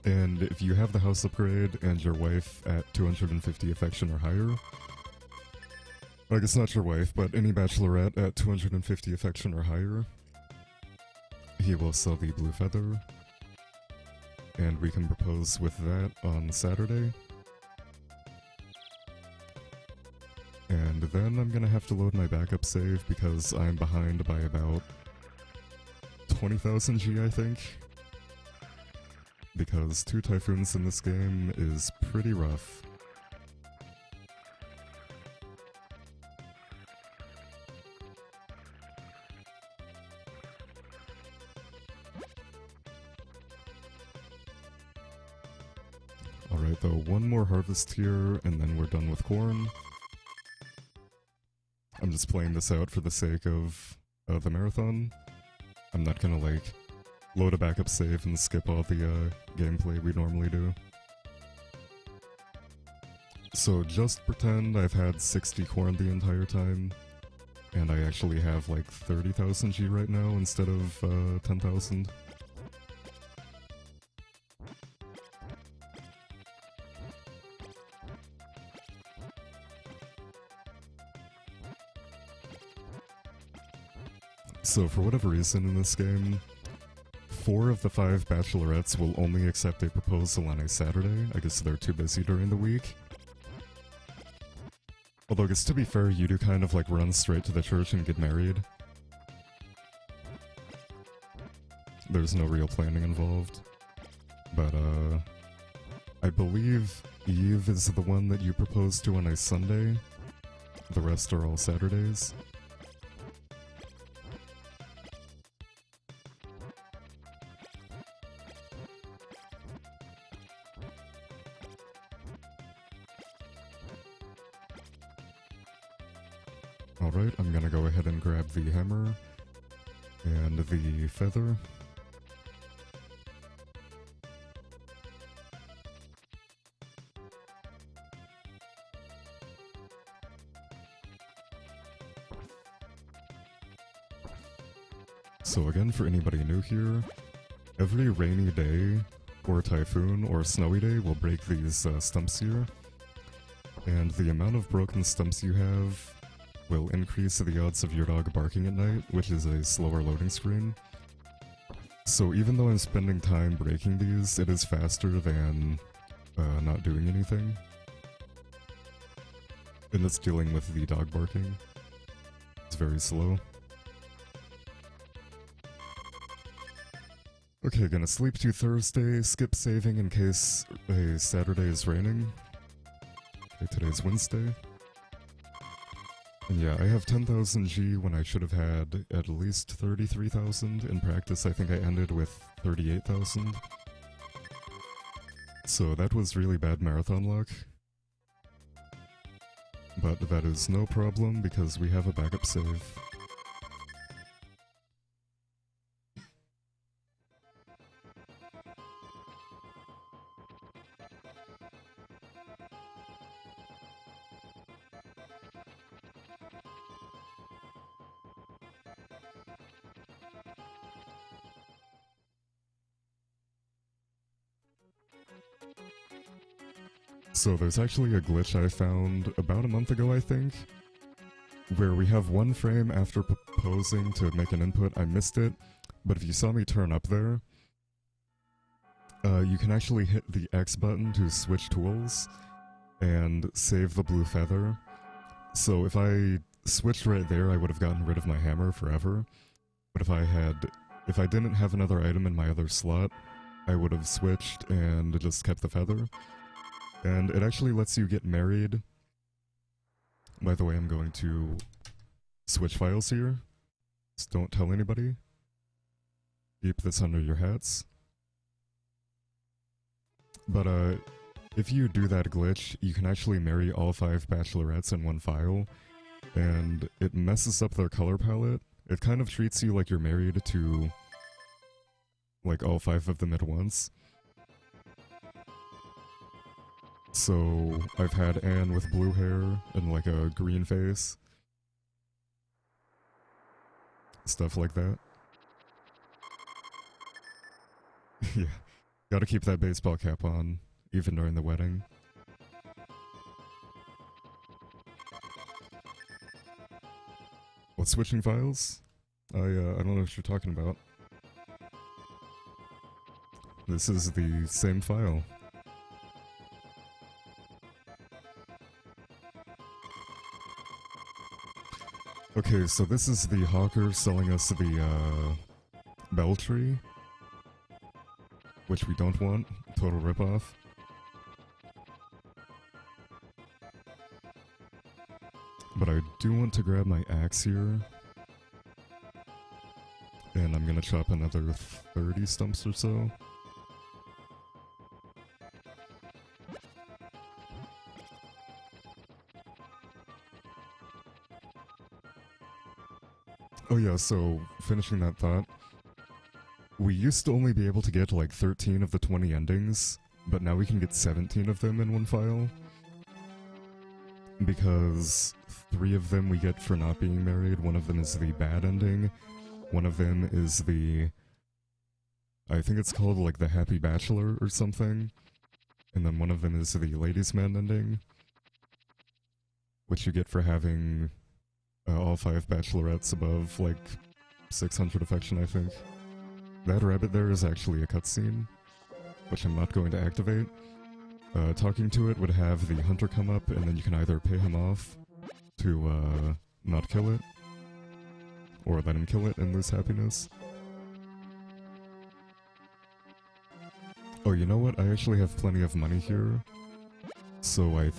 And if you have the house upgrade and your wife at 250 affection or higher, I guess not your wife, but any bachelorette at 250 affection or higher, he will sell the blue feather. And we can propose with that on Saturday. And then I'm gonna have to load my backup save because I'm behind by about 20,000 G, I think. Because 2 typhoons in this game is pretty rough. Alright though, one more harvest here and then we're done with corn. I'm just playing this out for the sake of the marathon. I'm not gonna, like, load a backup save and skip all the gameplay we normally do. So just pretend I've had 60 corn the entire time, and I actually have like 30,000 G right now instead of 10,000. So for whatever reason in this game, 4 of the 5 bachelorettes will only accept a proposal on a Saturday. I guess they're too busy during the week. Although I guess to be fair, you do kind of like run straight to the church and get married. There's no real planning involved. But I believe Eve is the one that you propose to on a Sunday. The rest are all Saturdays. Alright, I'm gonna go ahead and grab the hammer and the feather. So again, for anybody new here, every rainy day, or typhoon, or snowy day will break these stumps here. And the amount of broken stumps you have will increase the odds of your dog barking at night, which is a slower loading screen. So even though I'm spending time breaking these, it is faster than not doing anything. And it's dealing with the dog barking. It's very slow. Okay, gonna sleep to Thursday, skip saving in case a Saturday is raining. Okay, today's Wednesday. And yeah, I have 10,000 G when I should have had at least 33,000. In practice, I think I ended with 38,000. So that was really bad marathon luck. But that is no problem because we have a backup save. So there's actually a glitch I found about a month ago, I think, where we have one frame after pausing to make an input. I missed it, but if you saw me turn up there, you can actually hit the X button to switch tools and save the blue feather. So if I switched right there, I would have gotten rid of my hammer forever. But if I didn't have another item in my other slot, I would have switched and just kept the feather. And it actually lets you get married. By the way, I'm going to switch files here. Just don't tell anybody. Keep this under your hats. But if you do that glitch, you can actually marry all 5 bachelorettes in one file, and it messes up their color palette. It kind of treats you like you're married to like all 5 of them at once. So I've had Anne with blue hair and like a green face. Stuff like that. Yeah, gotta keep that baseball cap on, even during the wedding. What, switching files? I don't know what you're talking about. This is the same file. Okay, so this is the hawker selling us the bell tree, which we don't want. Total ripoff. But I do want to grab my axe here. And I'm gonna chop another 30 stumps or so. Oh yeah, so finishing that thought. We used to only be able to get like 13 of the 20 endings, but now we can get 17 of them in one file. Because 3 of them we get for not being married, one of them is the bad ending, one of them is the... I think it's called like the Happy Bachelor or something, and then one of them is the Ladies' Man ending, which you get for having all 5 bachelorettes above like 600 affection, I think. That rabbit there is actually a cutscene, which I'm not going to activate. Talking to it would have the hunter come up, and then you can either pay him off to not kill it, or let him kill it and lose happiness. Oh, you know what? I actually have plenty of money here, so I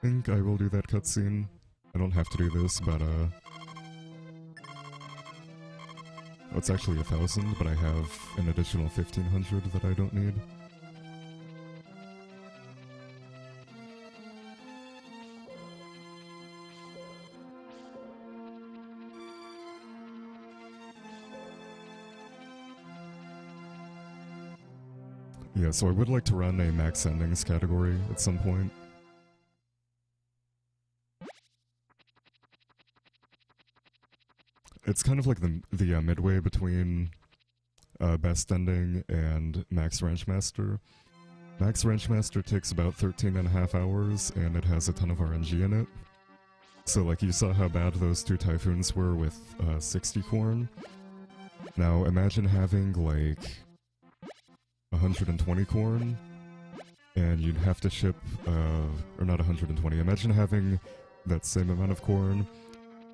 think I will do that cutscene. I don't have to do this, but oh, it's actually 1,000, but I have an additional 1,500 that I don't need. Yeah, so I would like to run a max endings category at some point. It's kind of like the midway between Best Ending and Max Ranchmaster. Max Ranchmaster takes about 13.5 hours, and it has a ton of RNG in it. So like you saw how bad those 2 typhoons were with 60 corn. Now imagine having like 120 corn, and you'd have to ship, or not 120, imagine having that same amount of corn,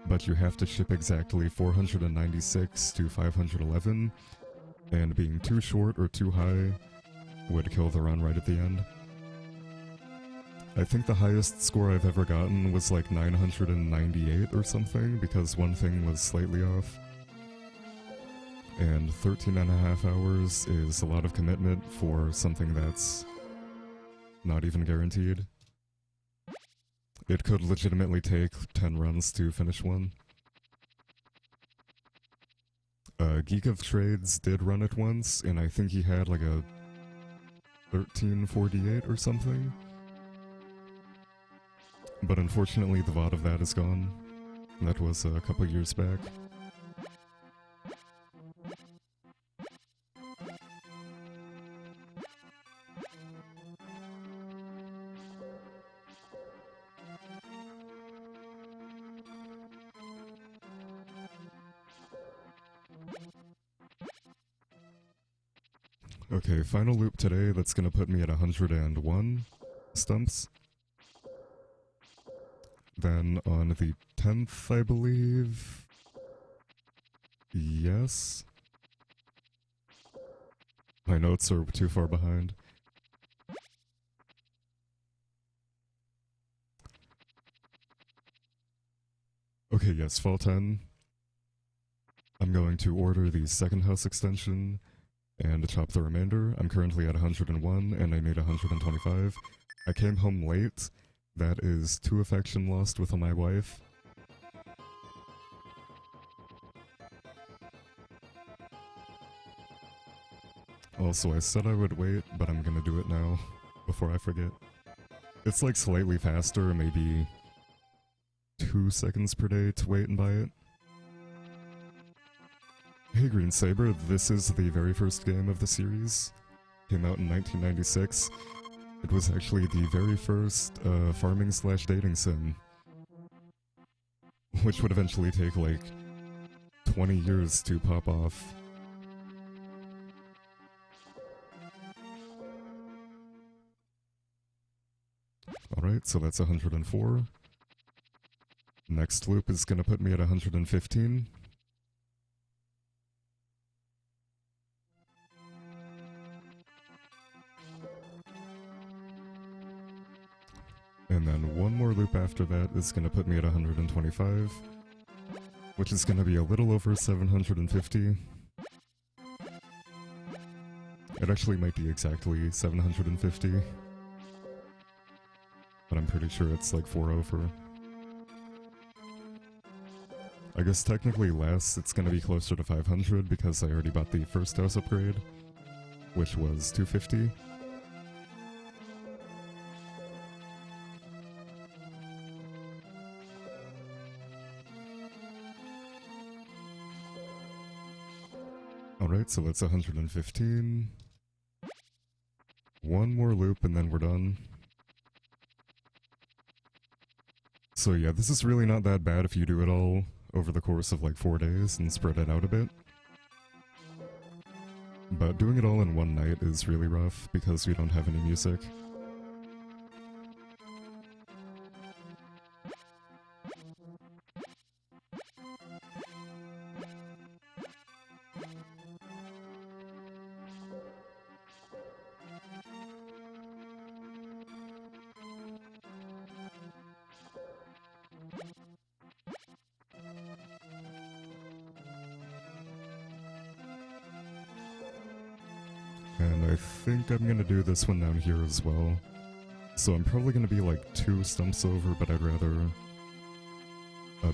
but you have to ship exactly 496 to 511, and being too short or too high would kill the run right at the end. I think the highest score I've ever gotten was like 998 or something, because one thing was slightly off. And 13.5 hours is a lot of commitment for something that's not even guaranteed. It could legitimately take 10 runs to finish one. Geek of Trades did run it once, and I think he had like a 1348 or something. But unfortunately the VOD of that is gone. That was a couple years back. Okay, final loop today, that's gonna put me at 101 stumps. Then on the 10th, I believe... Yes? My notes are too far behind. Okay, yes, fall 10. I'm going to order the second house extension and chop the remainder. I'm currently at 101 and I need 125. I came home late. That is 2 affection lost with my wife. Also, I said I would wait, but I'm gonna do it now, before I forget. It's like slightly faster, maybe 2 seconds per day to wait and buy it. Hey Green Saber, this is the very first game of the series. Came out in 1996. It was actually the very first farming/dating sim. Which would eventually take like 20 years to pop off. Alright, so that's 104. Next loop is gonna put me at 115. And then one more loop after that is gonna put me at 125, which is gonna be a little over 750. It actually might be exactly 750, but I'm pretty sure it's like 4 over. I guess technically less, it's gonna be closer to 500 because I already bought the first house upgrade, which was 250. Alright, so that's 115. One more loop and then we're done. So yeah, this is really not that bad if you do it all over the course of like 4 days and spread it out a bit. But doing it all in one night is really rough because we don't have any music. And I think I'm gonna do this one down here as well. So I'm probably gonna be like 2 stumps over, but I'd rather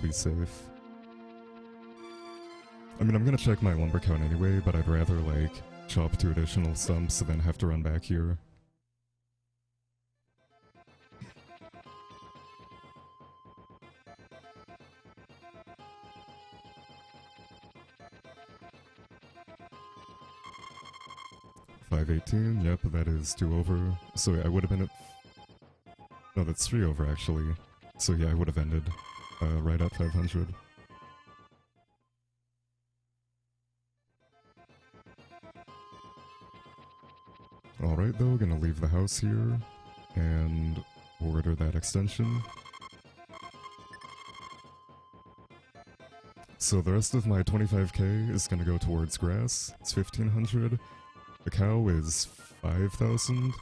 be safe. I mean, I'm gonna check my lumber count anyway, but I'd rather like chop 2 additional stumps than have to run back here. $518, yep, that is 2 over. So I would have been at... No, that's 3 over actually. So yeah, I would have ended right at 500. Alright though, gonna leave the house here and order that extension. So the rest of my 25k is gonna go towards grass. It's 1500. The cow is 5,000.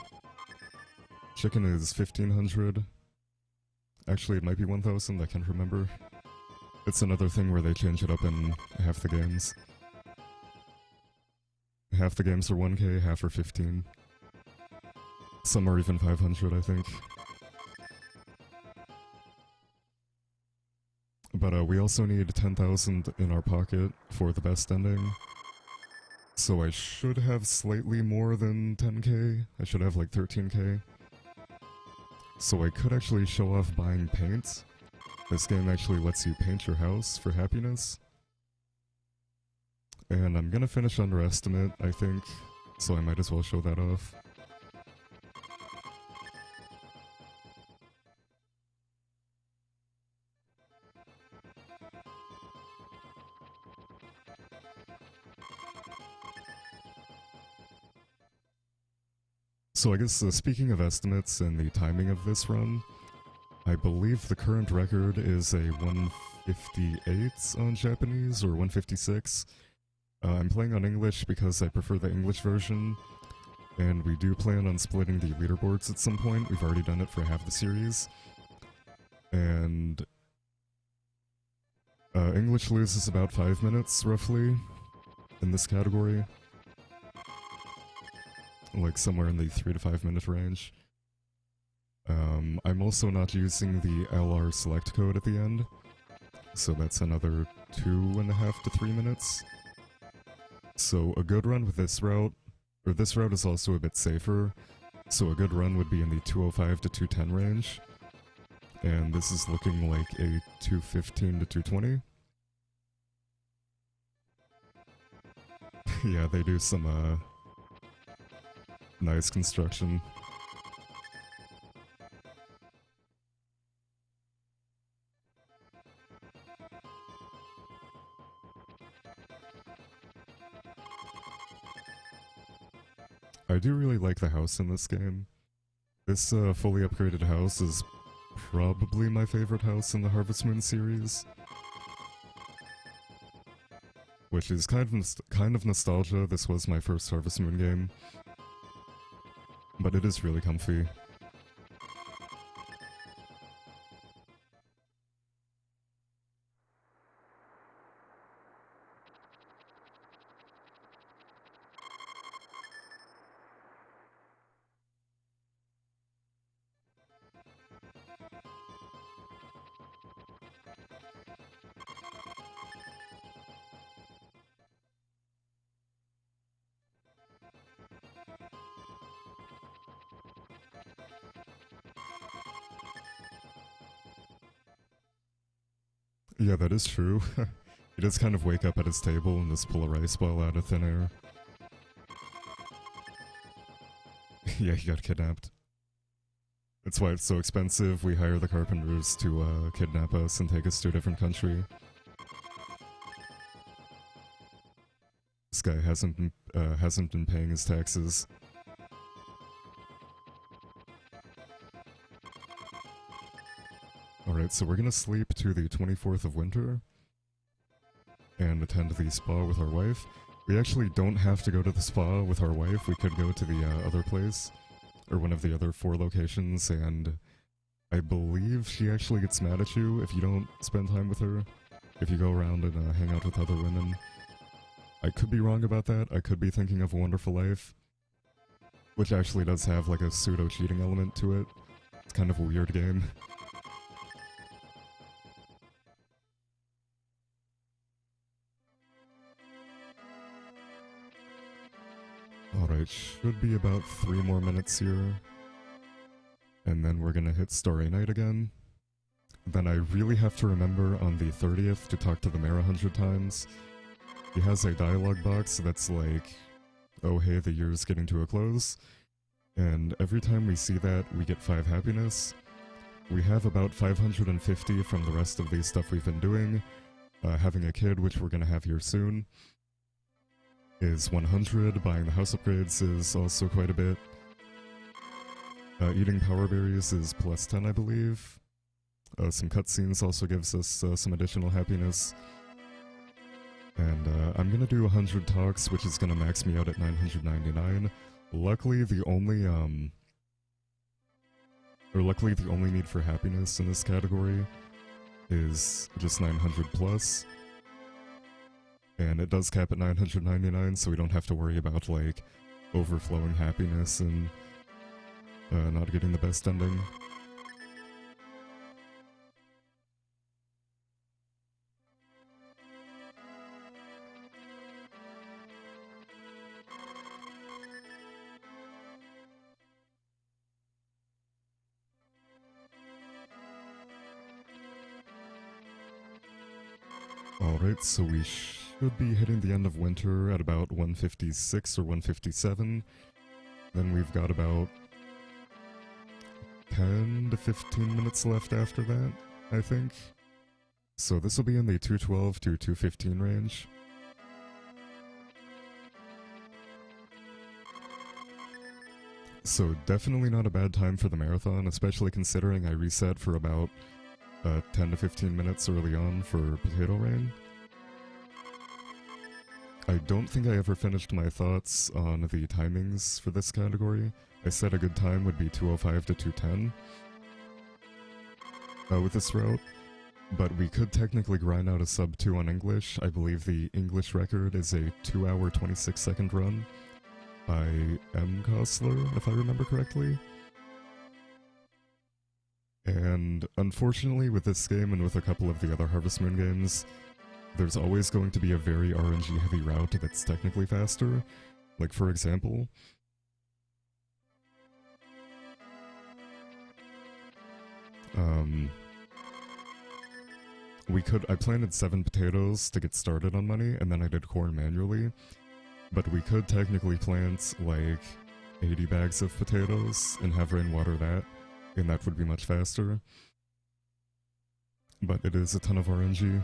Chicken is 1,500. Actually, it might be 1,000, I can't remember. It's another thing where they change it up in half the games. Half the games are 1k, half are 15. Some are even 500, I think. But we also need 10,000 in our pocket for the best ending. So I should have slightly more than 10k. I should have like 13k. So I could actually show off buying paint. This game actually lets you paint your house for happiness. And I'm gonna finish under estimate, I think, so I might as well show that off. So I guess speaking of estimates and the timing of this run, I believe the current record is a 158 on Japanese or 156. I'm playing on English because I prefer the English version, and we do plan on splitting the leaderboards at some point. We've already done it for half the series. And English loses about 5 minutes, roughly, in this category. Like somewhere in the 3 to 5 minute range. I'm also not using the LR select code at the end, so that's another 2.5 to 3 minutes. So a good run with this route, or this route is also a bit safer, so a good run would be in the 205 to 210 range, and this is looking like a 215 to 220. Yeah, they do some nice construction. I do really like the house in this game. This fully upgraded house is probably my favorite house in the Harvest Moon series. Which is kind of nostalgia. This was my first Harvest Moon game. But it is really comfy. Yeah, that is true. He does kind of wake up at his table and just pull a rice ball out of thin air. Yeah, he got kidnapped. That's why it's so expensive. We hire the carpenters to kidnap us and take us to a different country. This guy hasn't been paying his taxes. Alright, so we're gonna sleep to the 24th of winter and attend the spa with our wife. We actually don't have to go to the spa with our wife. We could go to the other place, or one of the other 4 locations, and I believe she actually gets mad at you if you don't spend time with her, if you go around and hang out with other women. I could be wrong about that. I could be thinking of A Wonderful Life, which actually does have like a pseudo-cheating element to it. It's kind of a weird game. Alright, should be about 3 more minutes here. And then we're gonna hit Starry Night again. Then I really have to remember on the 30th to talk to the mayor 100 times. He has a dialogue box that's like, oh hey, the year's getting to a close. And every time we see that, we get 5 happiness. We have about 550 from the rest of the stuff we've been doing. Having a kid, which we're gonna have here soon, is 100. Buying the house upgrades is also quite a bit. Eating power berries is plus 10, I believe. Some cutscenes also gives us some additional happiness. And I'm gonna do 100 talks, which is gonna max me out at 999. Luckily, the only need for happiness in this category is just 900 plus. And it does cap at 999, so we don't have to worry about, like, overflowing happiness and not getting the best ending. Alright, so we should be hitting the end of winter at about 156 or 157. Then we've got about 10 to 15 minutes left after that, I think. So this will be in the 212 to 215 range. So definitely not a bad time for the marathon, especially considering I reset for about 10 to 15 minutes early on for Potato Rain. I don't think I ever finished my thoughts on the timings for this category. I said a good time would be 2:05 to 2:10 with this route, but we could technically grind out a sub 2 on English. I believe the English record is a 2 hour 26 second run by M. Kostler, if I remember correctly. And unfortunately, with this game and with a couple of the other Harvest Moon games, there's always going to be a very RNG heavy route that's technically faster. Like, for example, I planted 7 potatoes to get started on money, and then I did corn manually. But we could technically plant, like, 80 bags of potatoes and have rain water that, and that would be much faster. But it is a ton of RNG.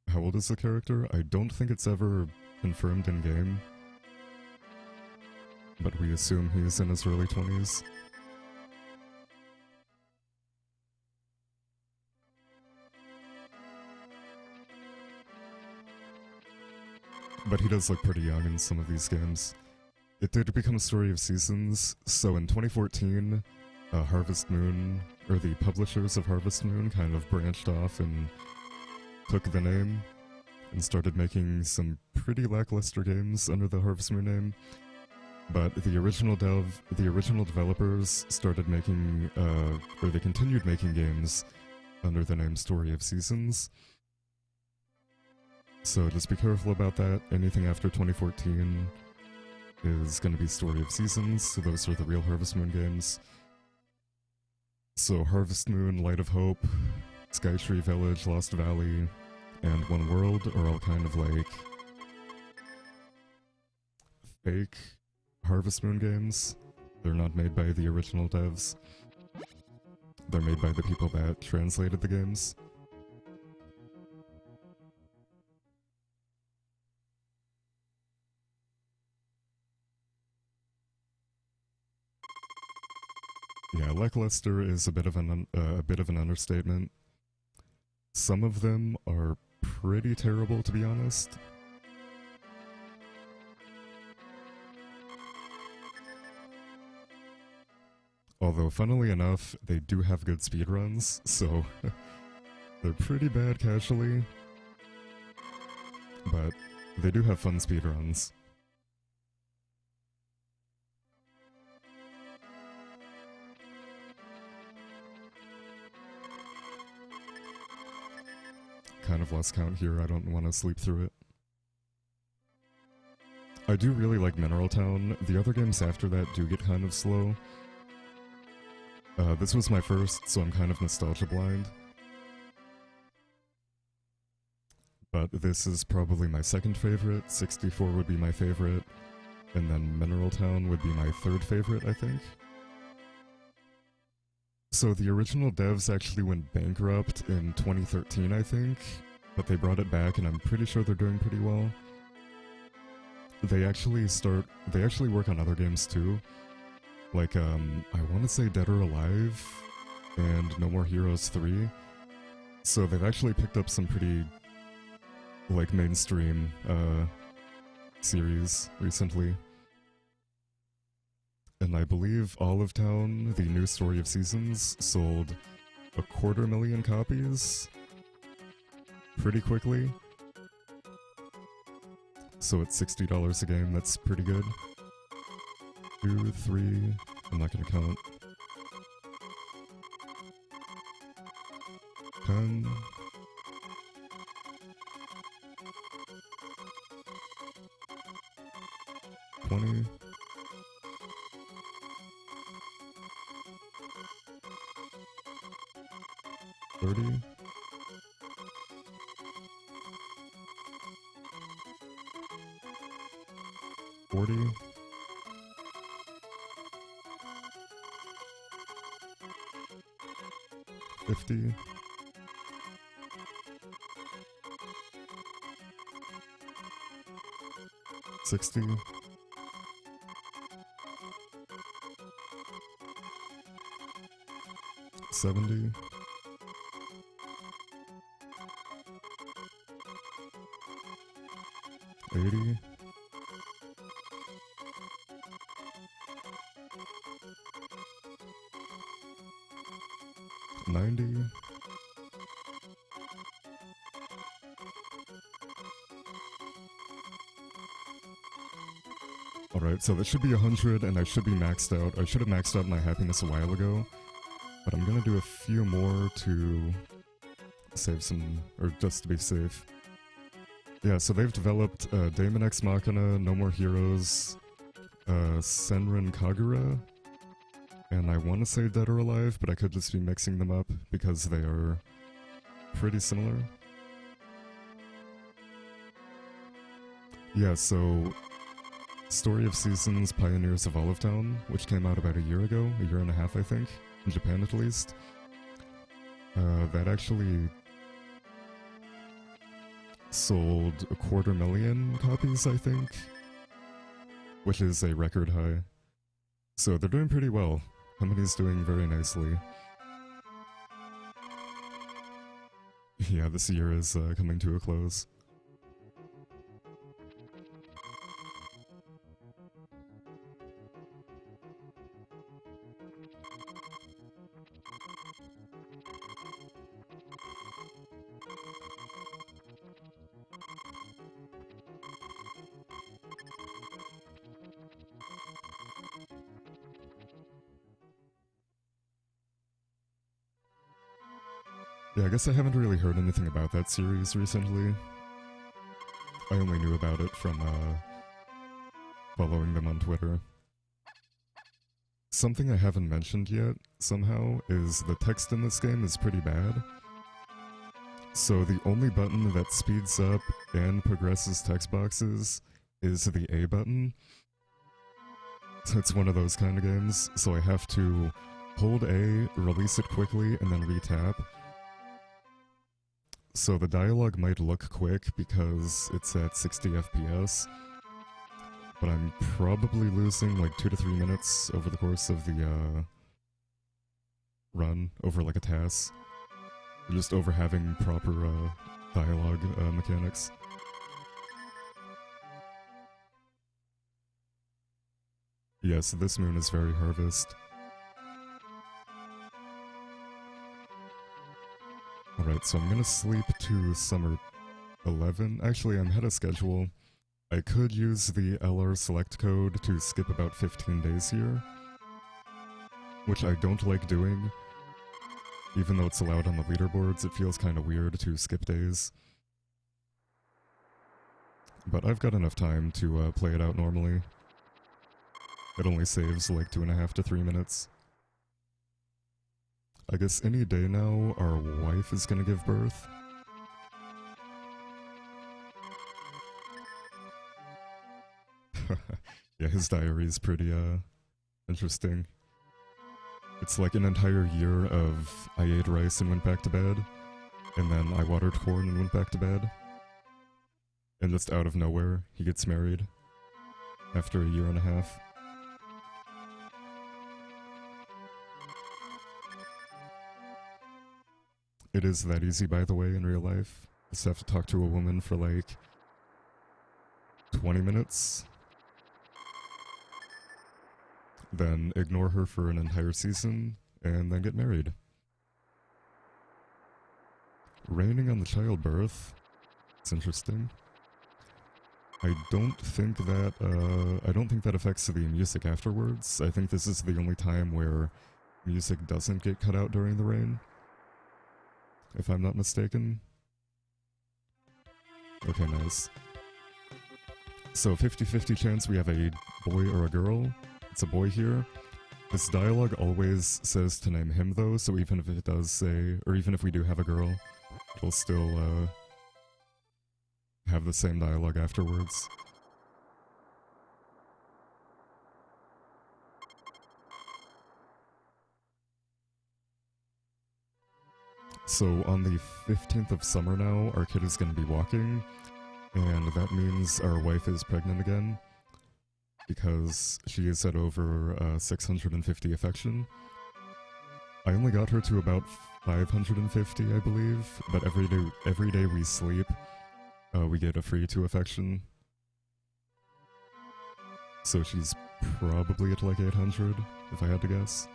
How old is the character? I don't think it's ever confirmed in-game, but we assume he's in his early 20s. But he does look pretty young in some of these games. It did become a Story of Seasons, so in 2014, Harvest Moon, or the publishers of Harvest Moon, kind of branched off and took the name and started making some pretty lackluster games under the Harvest Moon name. But the original developers started making, or they continued making games under the name Story of Seasons. So just be careful about that. Anything after 2014 is going to be Story of Seasons, so those are the real Harvest Moon games. So Harvest Moon, Light of Hope, Skytree Village, Lost Valley, and One World are all kind of like fake Harvest Moon games. They're not made by the original devs. They're made by the people that translated the games. Yeah, lackluster is a bit of an understatement. Some of them are pretty terrible, to be honest. Although, funnily enough, they do have good speedruns, so they're pretty bad casually. But they do have fun speedruns. Kind of lost count here, I don't want to sleep through it. I do really like Mineral Town. The other games after that do get kind of slow. This was my first, so I'm kind of nostalgia blind. But this is probably my second favorite, 64 would be my favorite, and then Mineral Town would be my third favorite, I think. So the original devs actually went bankrupt in 2013, I think, but they brought it back and I'm pretty sure they're doing pretty well. They actually work on other games too. Like, I want to say Dead or Alive and No More Heroes 3. So they've actually picked up some pretty, like, mainstream, series recently. And I believe Olive Town, the new Story of Seasons, sold 250,000 copies pretty quickly. So it's $60 a game, that's pretty good. 2, 3, I'm not gonna count. 10. 20. 30. 40. 50. 60. 70. 80. 90. Alright, so that should be 100 and I should be maxed out. I should have maxed out my happiness a while ago. But I'm gonna do a few more to save some, or just to be safe. Yeah, so they've developed Daemon X Machina, No More Heroes, Senran Kagura, and I want to say Dead or Alive, but I could just be mixing them up because they are pretty similar. Yeah, so Story of Seasons, Pioneers of Olive Town, which came out about a year ago, a year and a half I think, in Japan at least. That actually sold 250,000 copies, I think, which is a record high. So they're doing pretty well. Company's doing very nicely. Yeah, this year is coming to a close. Yeah, I guess I haven't really heard anything about that series recently. I only knew about it from following them on Twitter. Something I haven't mentioned yet, somehow, is the text in this game is pretty bad. So the only button that speeds up and progresses text boxes is the A button. So it's one of those kind of games, so I have to hold A, release it quickly, and then re-tap. So the dialogue might look quick because it's at 60 FPS, but I'm probably losing like 2 to 3 minutes over the course of the run, over like a task, just over having proper dialogue mechanics. Yes, this moon is very harvest. Alright, so I'm gonna sleep to summer 11. Actually, I'm ahead of schedule. I could use the LR select code to skip about 15 days here, which I don't like doing. Even though it's allowed on the leaderboards, it feels kind of weird to skip days. But I've got enough time to play it out normally. It only saves like 2.5 to 3 minutes. I guess any day now, our wife is gonna give birth. Yeah, his diary is pretty, interesting. It's like an entire year of I ate rice and went back to bed, and then I watered corn and went back to bed. And just out of nowhere, he gets married. After a year and a half. It is that easy, by the way, in real life. Just have to talk to a woman for like 20 minutes. Then ignore her for an entire season, and then get married. Raining on the childbirth. It's interesting. I don't think that affects the music afterwards. I think this is the only time where music doesn't get cut out during the rain, if I'm not mistaken. Okay, nice. So 50-50 chance we have a boy or a girl. It's a boy here. This dialogue always says to name him though, so even if it does say, or even if we do have a girl, it'll still have the same dialogue afterwards. So on the 15th of summer now, our kid is going to be walking, And that means our wife is pregnant again, because she is at over 650 affection. I only got her to about 550, I believe, but every day we sleep, we get a free 2 affection. So she's probably at like 800, if I had to guess.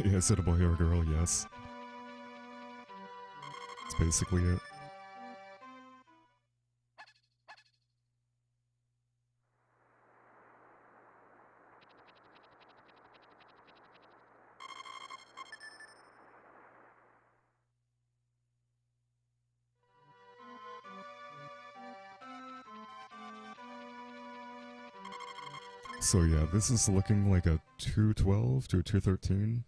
Yeah, is it a boy or a girl? Yes. That's basically it. So yeah, this is looking like a 212 to 213.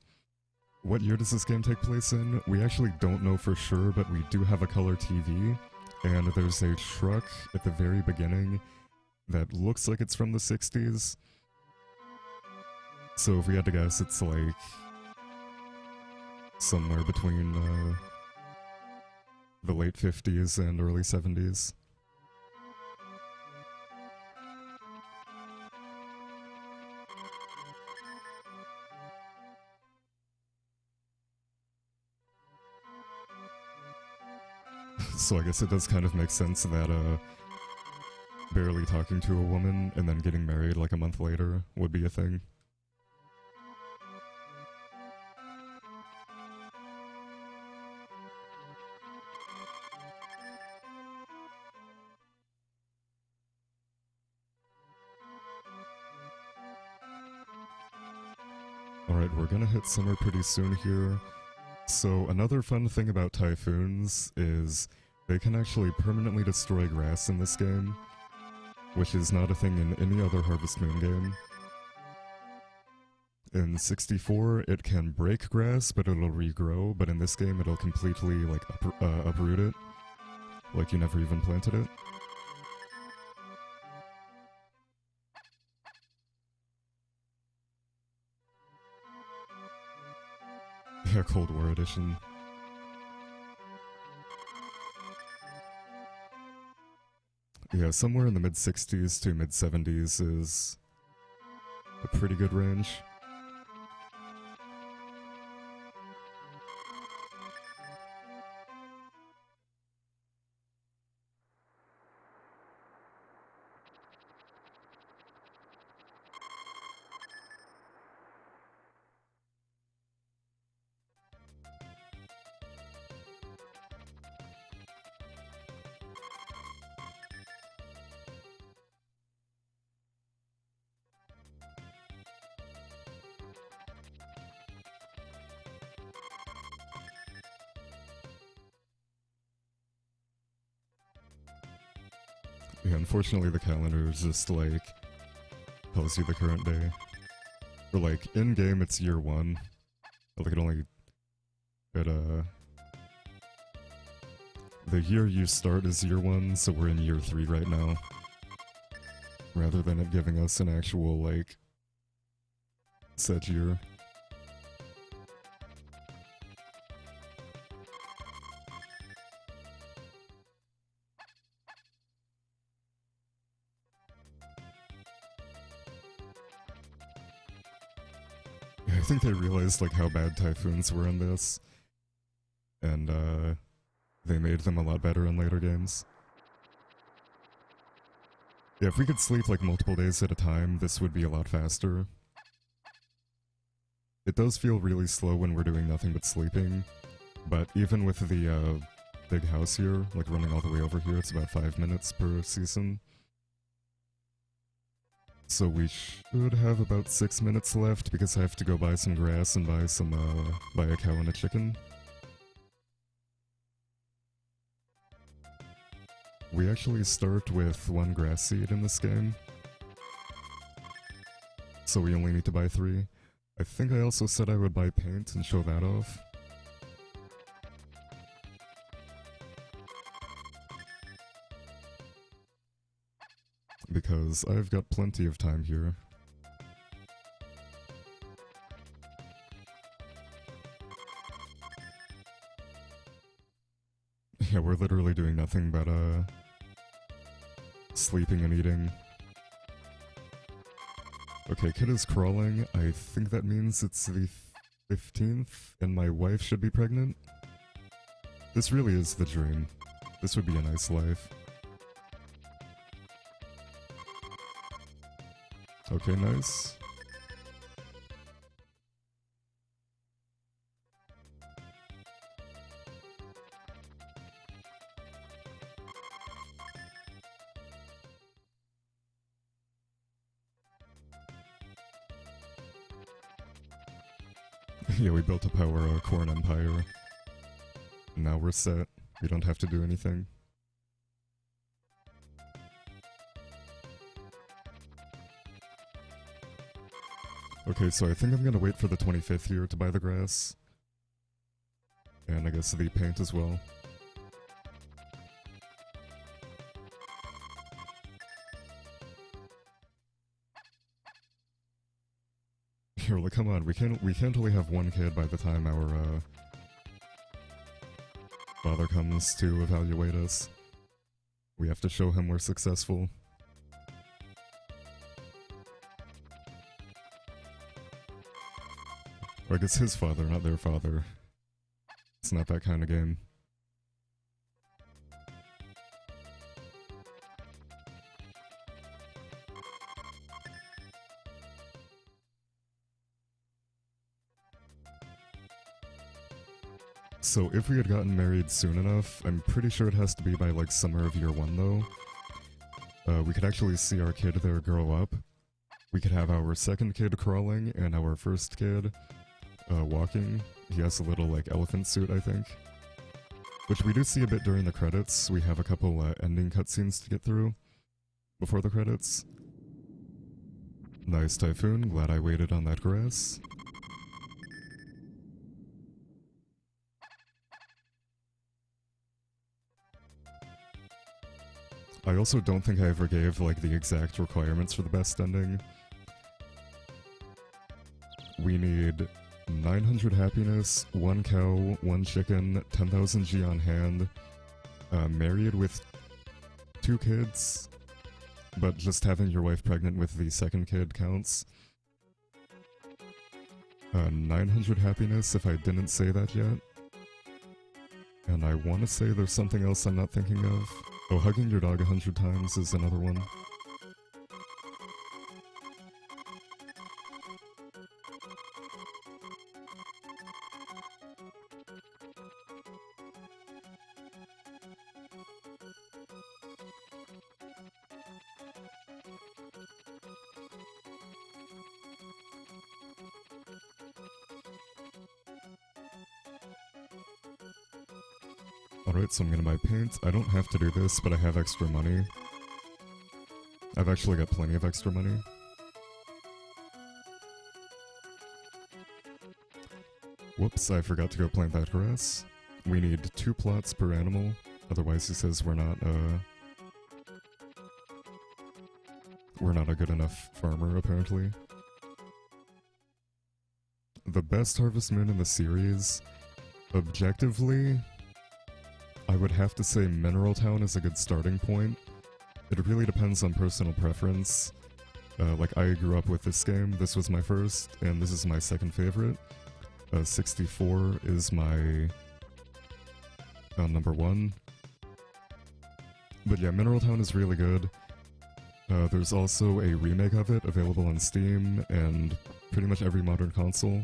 What year does this game take place in? We actually don't know for sure, but we do have a color TV, and there's a truck at the very beginning that looks like it's from the 60s. So if we had to guess, it's like somewhere between the late 50s and early 70s. So I guess it does kind of make sense that barely talking to a woman and then getting married like a month later would be a thing. Alright, we're gonna hit summer pretty soon here. So another fun thing about typhoons is they can actually permanently destroy grass in this game, which is not a thing in any other Harvest Moon game. In 64, it can break grass, but it'll regrow, but in this game it'll completely, like, uproot it. Like you never even planted it. Yeah, Cold War edition. Yeah, somewhere in the mid-60s to mid-70s is a pretty good range. Yeah, unfortunately the calendar is just like tells you the current day. Or like in game it's year 1. Like it only the year you start is year 1, so we're in year 3 right now. Rather than it giving us an actual like set year. I think they realized like how bad typhoons were in this, and they made them a lot better in later games. Yeah, if we could sleep like multiple days at a time, this would be a lot faster. It does feel really slow when we're doing nothing but sleeping, but even with the big house here, like running all the way over here, it's about 5 minutes per season. So we should have about 6 minutes left because I have to go buy some grass and buy a cow and a chicken. We actually start with 1 grass seed in this game, so we only need to buy 3. I think I also said I would buy paint and show that off. Because I've got plenty of time here. Yeah, we're literally doing nothing but, sleeping and eating. Okay, kid is crawling. I think that means it's the 15th, and my wife should be pregnant. This really is the dream. This would be a nice life. Okay, nice. Yeah, we built up our corn empire. Now we're set. We don't have to do anything. Okay, so I think I'm gonna wait for the 25th year to buy the grass. And I guess the paint as well. Here, like, come on, we can't only have one kid by the time our father comes to evaluate us. We have to show him we're successful. Or I guess his father, not their father. It's not that kind of game. So if we had gotten married soon enough, I'm pretty sure it has to be by like summer of year 1 though. We could actually see our kid there grow up. We could have our second kid crawling and our first kid walking. He has a little like elephant suit, I think. Which we do see a bit during the credits. We have a couple ending cutscenes to get through before the credits. Nice Typhoon, glad I waited on that grass. I also don't think I ever gave, like, the exact requirements for the best ending. We need 900 happiness, 1 cow, 1 chicken, 10,000 G on hand, married with 2 kids, but just having your wife pregnant with the second kid counts. 900 happiness, if I didn't say that yet. And I want to say there's something else I'm not thinking of. Oh, hugging your dog 100 times is another one. Alright, so I'm gonna buy paint. I don't have to do this, but I have extra money. I've actually got plenty of extra money. Whoops, I forgot to go plant that grass. We need 2 plots per animal, otherwise he says we're not a good enough farmer, apparently. The best Harvest Moon in the series, objectively, I would have to say Mineral Town is a good starting point. It really depends on personal preference. Like, I grew up with this game, this was my first, and this is my second favorite. 64 is my number 1. But yeah, Mineral Town is really good. There's also a remake of it available on Steam and pretty much every modern console.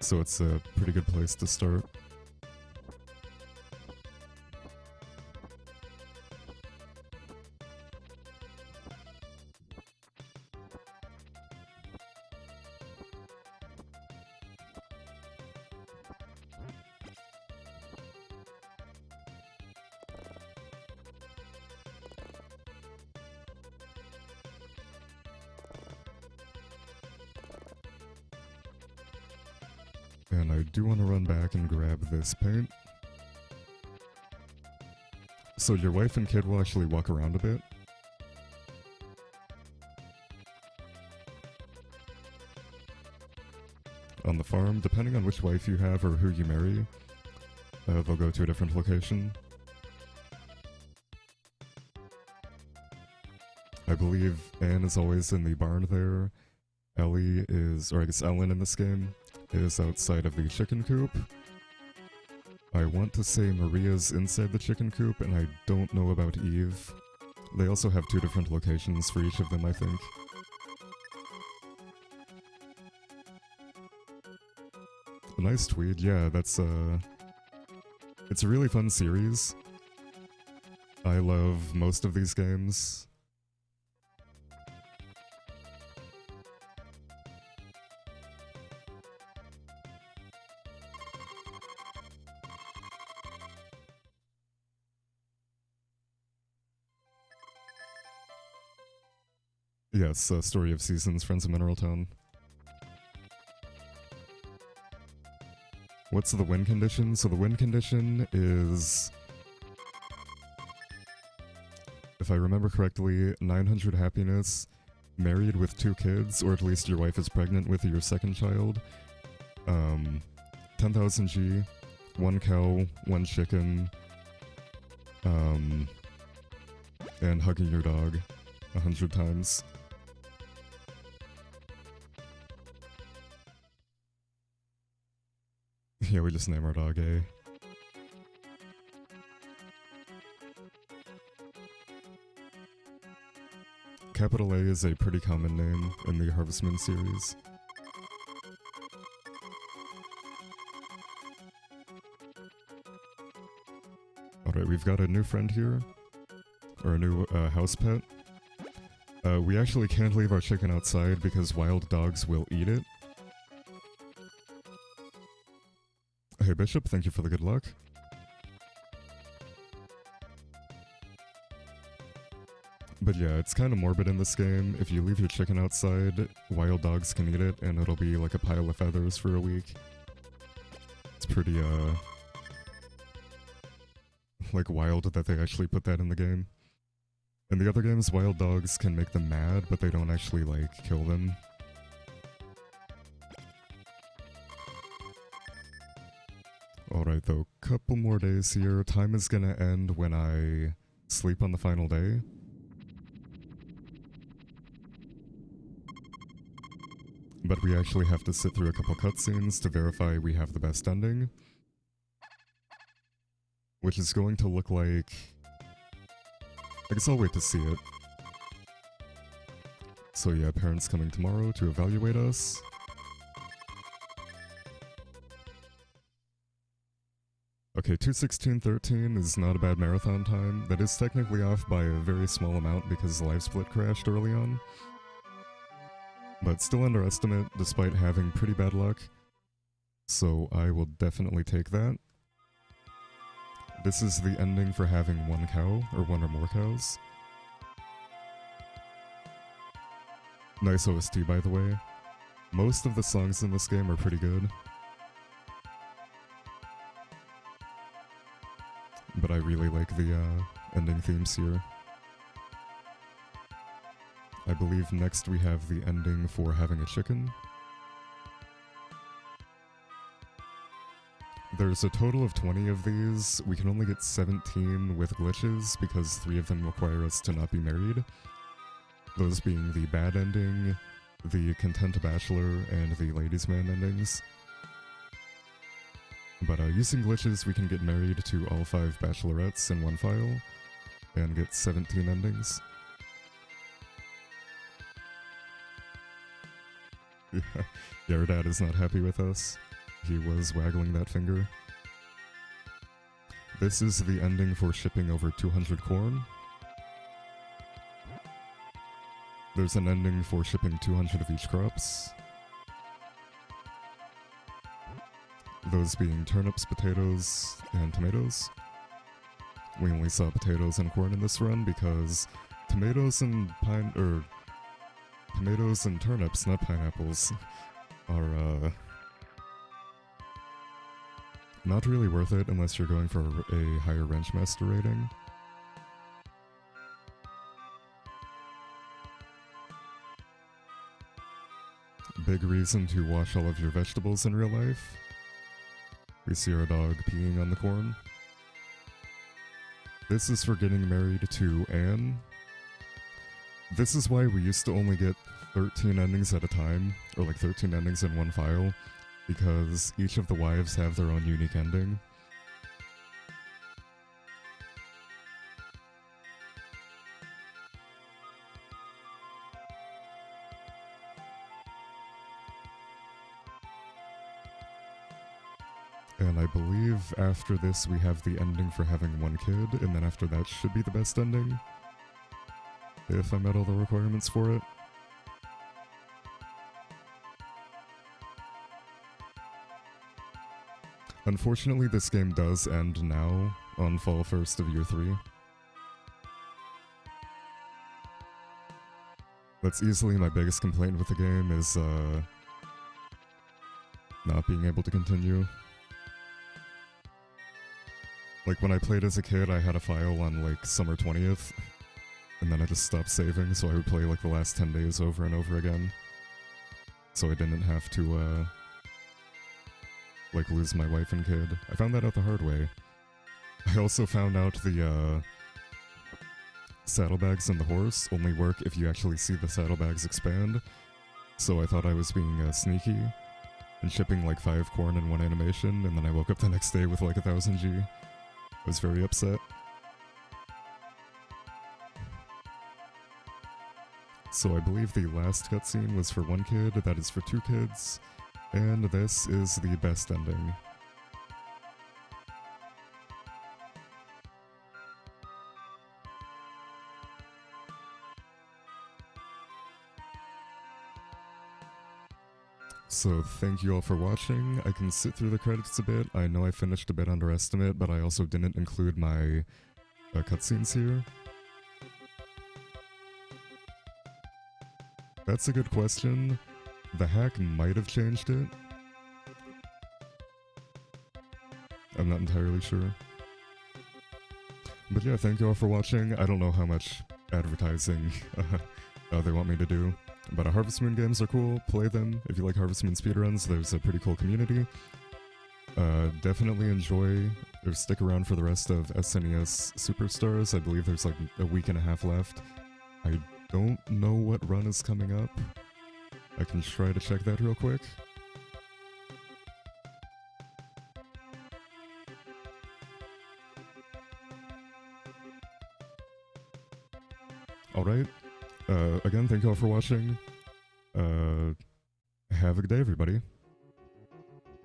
So it's a pretty good place to start. And I do want to run back and grab this paint. So your wife and kid will actually walk around a bit. On the farm, depending on which wife you have or who you marry, they'll go to a different location. I believe Anne is always in the barn there. Ellie is, or I guess Ellen in this game, is outside of the chicken coop. I want to say Maria's inside the chicken coop, and I don't know about Eve. They also have 2 different locations for each of them, I think. A nice tweet, yeah, that's it's a really fun series. I love most of these games. Yes, Story of Seasons, Friends of Mineral Town. What's the win condition? So the win condition is, if I remember correctly, 900 happiness, married with 2 kids, or at least your wife is pregnant with your second child, 10,000 G, 1 cow, 1 chicken, and hugging your dog 100 times. Yeah, we just name our dog A. Capital A is a pretty common name in the Harvest Moon series. Alright, we've got a new friend here. Or a new house pet. We actually can't leave our chicken outside because wild dogs will eat it. Hey Bishop, thank you for the good luck. But yeah, it's kind of morbid in this game. If you leave your chicken outside, wild dogs can eat it, and it'll be like a pile of feathers for a week. It's pretty, like wild that they actually put that in the game. In the other games, wild dogs can make them mad, but they don't actually, like, kill them. Alright though, couple more days here. Time is gonna end when I sleep on the final day. But we actually have to sit through a couple cutscenes to verify we have the best ending. Which is going to look like... I guess I'll wait to see it. So yeah, parents coming tomorrow to evaluate us. Okay, 2:16:13 is not a bad marathon time. That is technically off by a very small amount because Live Split crashed early on. But still underestimate despite having pretty bad luck. So I will definitely take that. This is the ending for having 1 cow, or 1 or more cows. Nice OST, by the way. Most of the songs in this game are pretty good. But I really like the ending themes here. I believe next we have the ending for having a chicken. There's a total of 20 of these. We can only get 17 with glitches because 3 of them require us to not be married. Those being the bad ending, the content bachelor, and the ladies man endings. But using glitches, we can get married to all 5 bachelorettes in one file, and get 17 endings. Yeah, our dad is not happy with us. He was waggling that finger. This is the ending for shipping over 200 corn. There's an ending for shipping 200 of each crops. Those being turnips, potatoes, and tomatoes. We only saw potatoes and corn in this run because tomatoes and tomatoes and turnips, not pineapples, are not really worth it unless you're going for a higher Wrenchmaster rating. Big reason to wash all of your vegetables in real life. We see our dog peeing on the corn. This is for getting married to Anne. This is why we used to only get 13 endings at a time, or like 13 endings in one file, because each of the wives have their own unique ending. And I believe after this we have the ending for having one kid, and then after that should be the best ending, if I met all the requirements for it. Unfortunately, this game does end now, on fall 1st of year 3. That's easily my biggest complaint with the game, is not being able to continue. Like, when I played as a kid, I had a file on, like, summer 20th, and then I just stopped saving, so I would play, like, the last 10 days over and over again. So I didn't have to, like, lose my wife and kid. I found that out the hard way. I also found out the, saddlebags and the horse only work if you actually see the saddlebags expand, so I thought I was being, sneaky, and shipping, like, 5 corn in one animation, and then I woke up the next day with, like, 1000 G. I was very upset. So I believe the last cutscene was for one kid, that is for 2 kids, and this is the best ending. So thank you all for watching. I can sit through the credits a bit. I know I finished a bit under estimate, but I also didn't include my cutscenes here. That's a good question. The hack might have changed it. I'm not entirely sure. But yeah, thank you all for watching. I don't know how much advertising they want me to do. But Harvest Moon games are cool, play them. If you like Harvest Moon speedruns, there's a pretty cool community. Definitely enjoy, or stick around for the rest of SNES Super Stars. I believe there's like a week and a half left. I don't know what run is coming up. I can try to check that real quick. Alright. Again, thank you all for watching. Have a good day, everybody.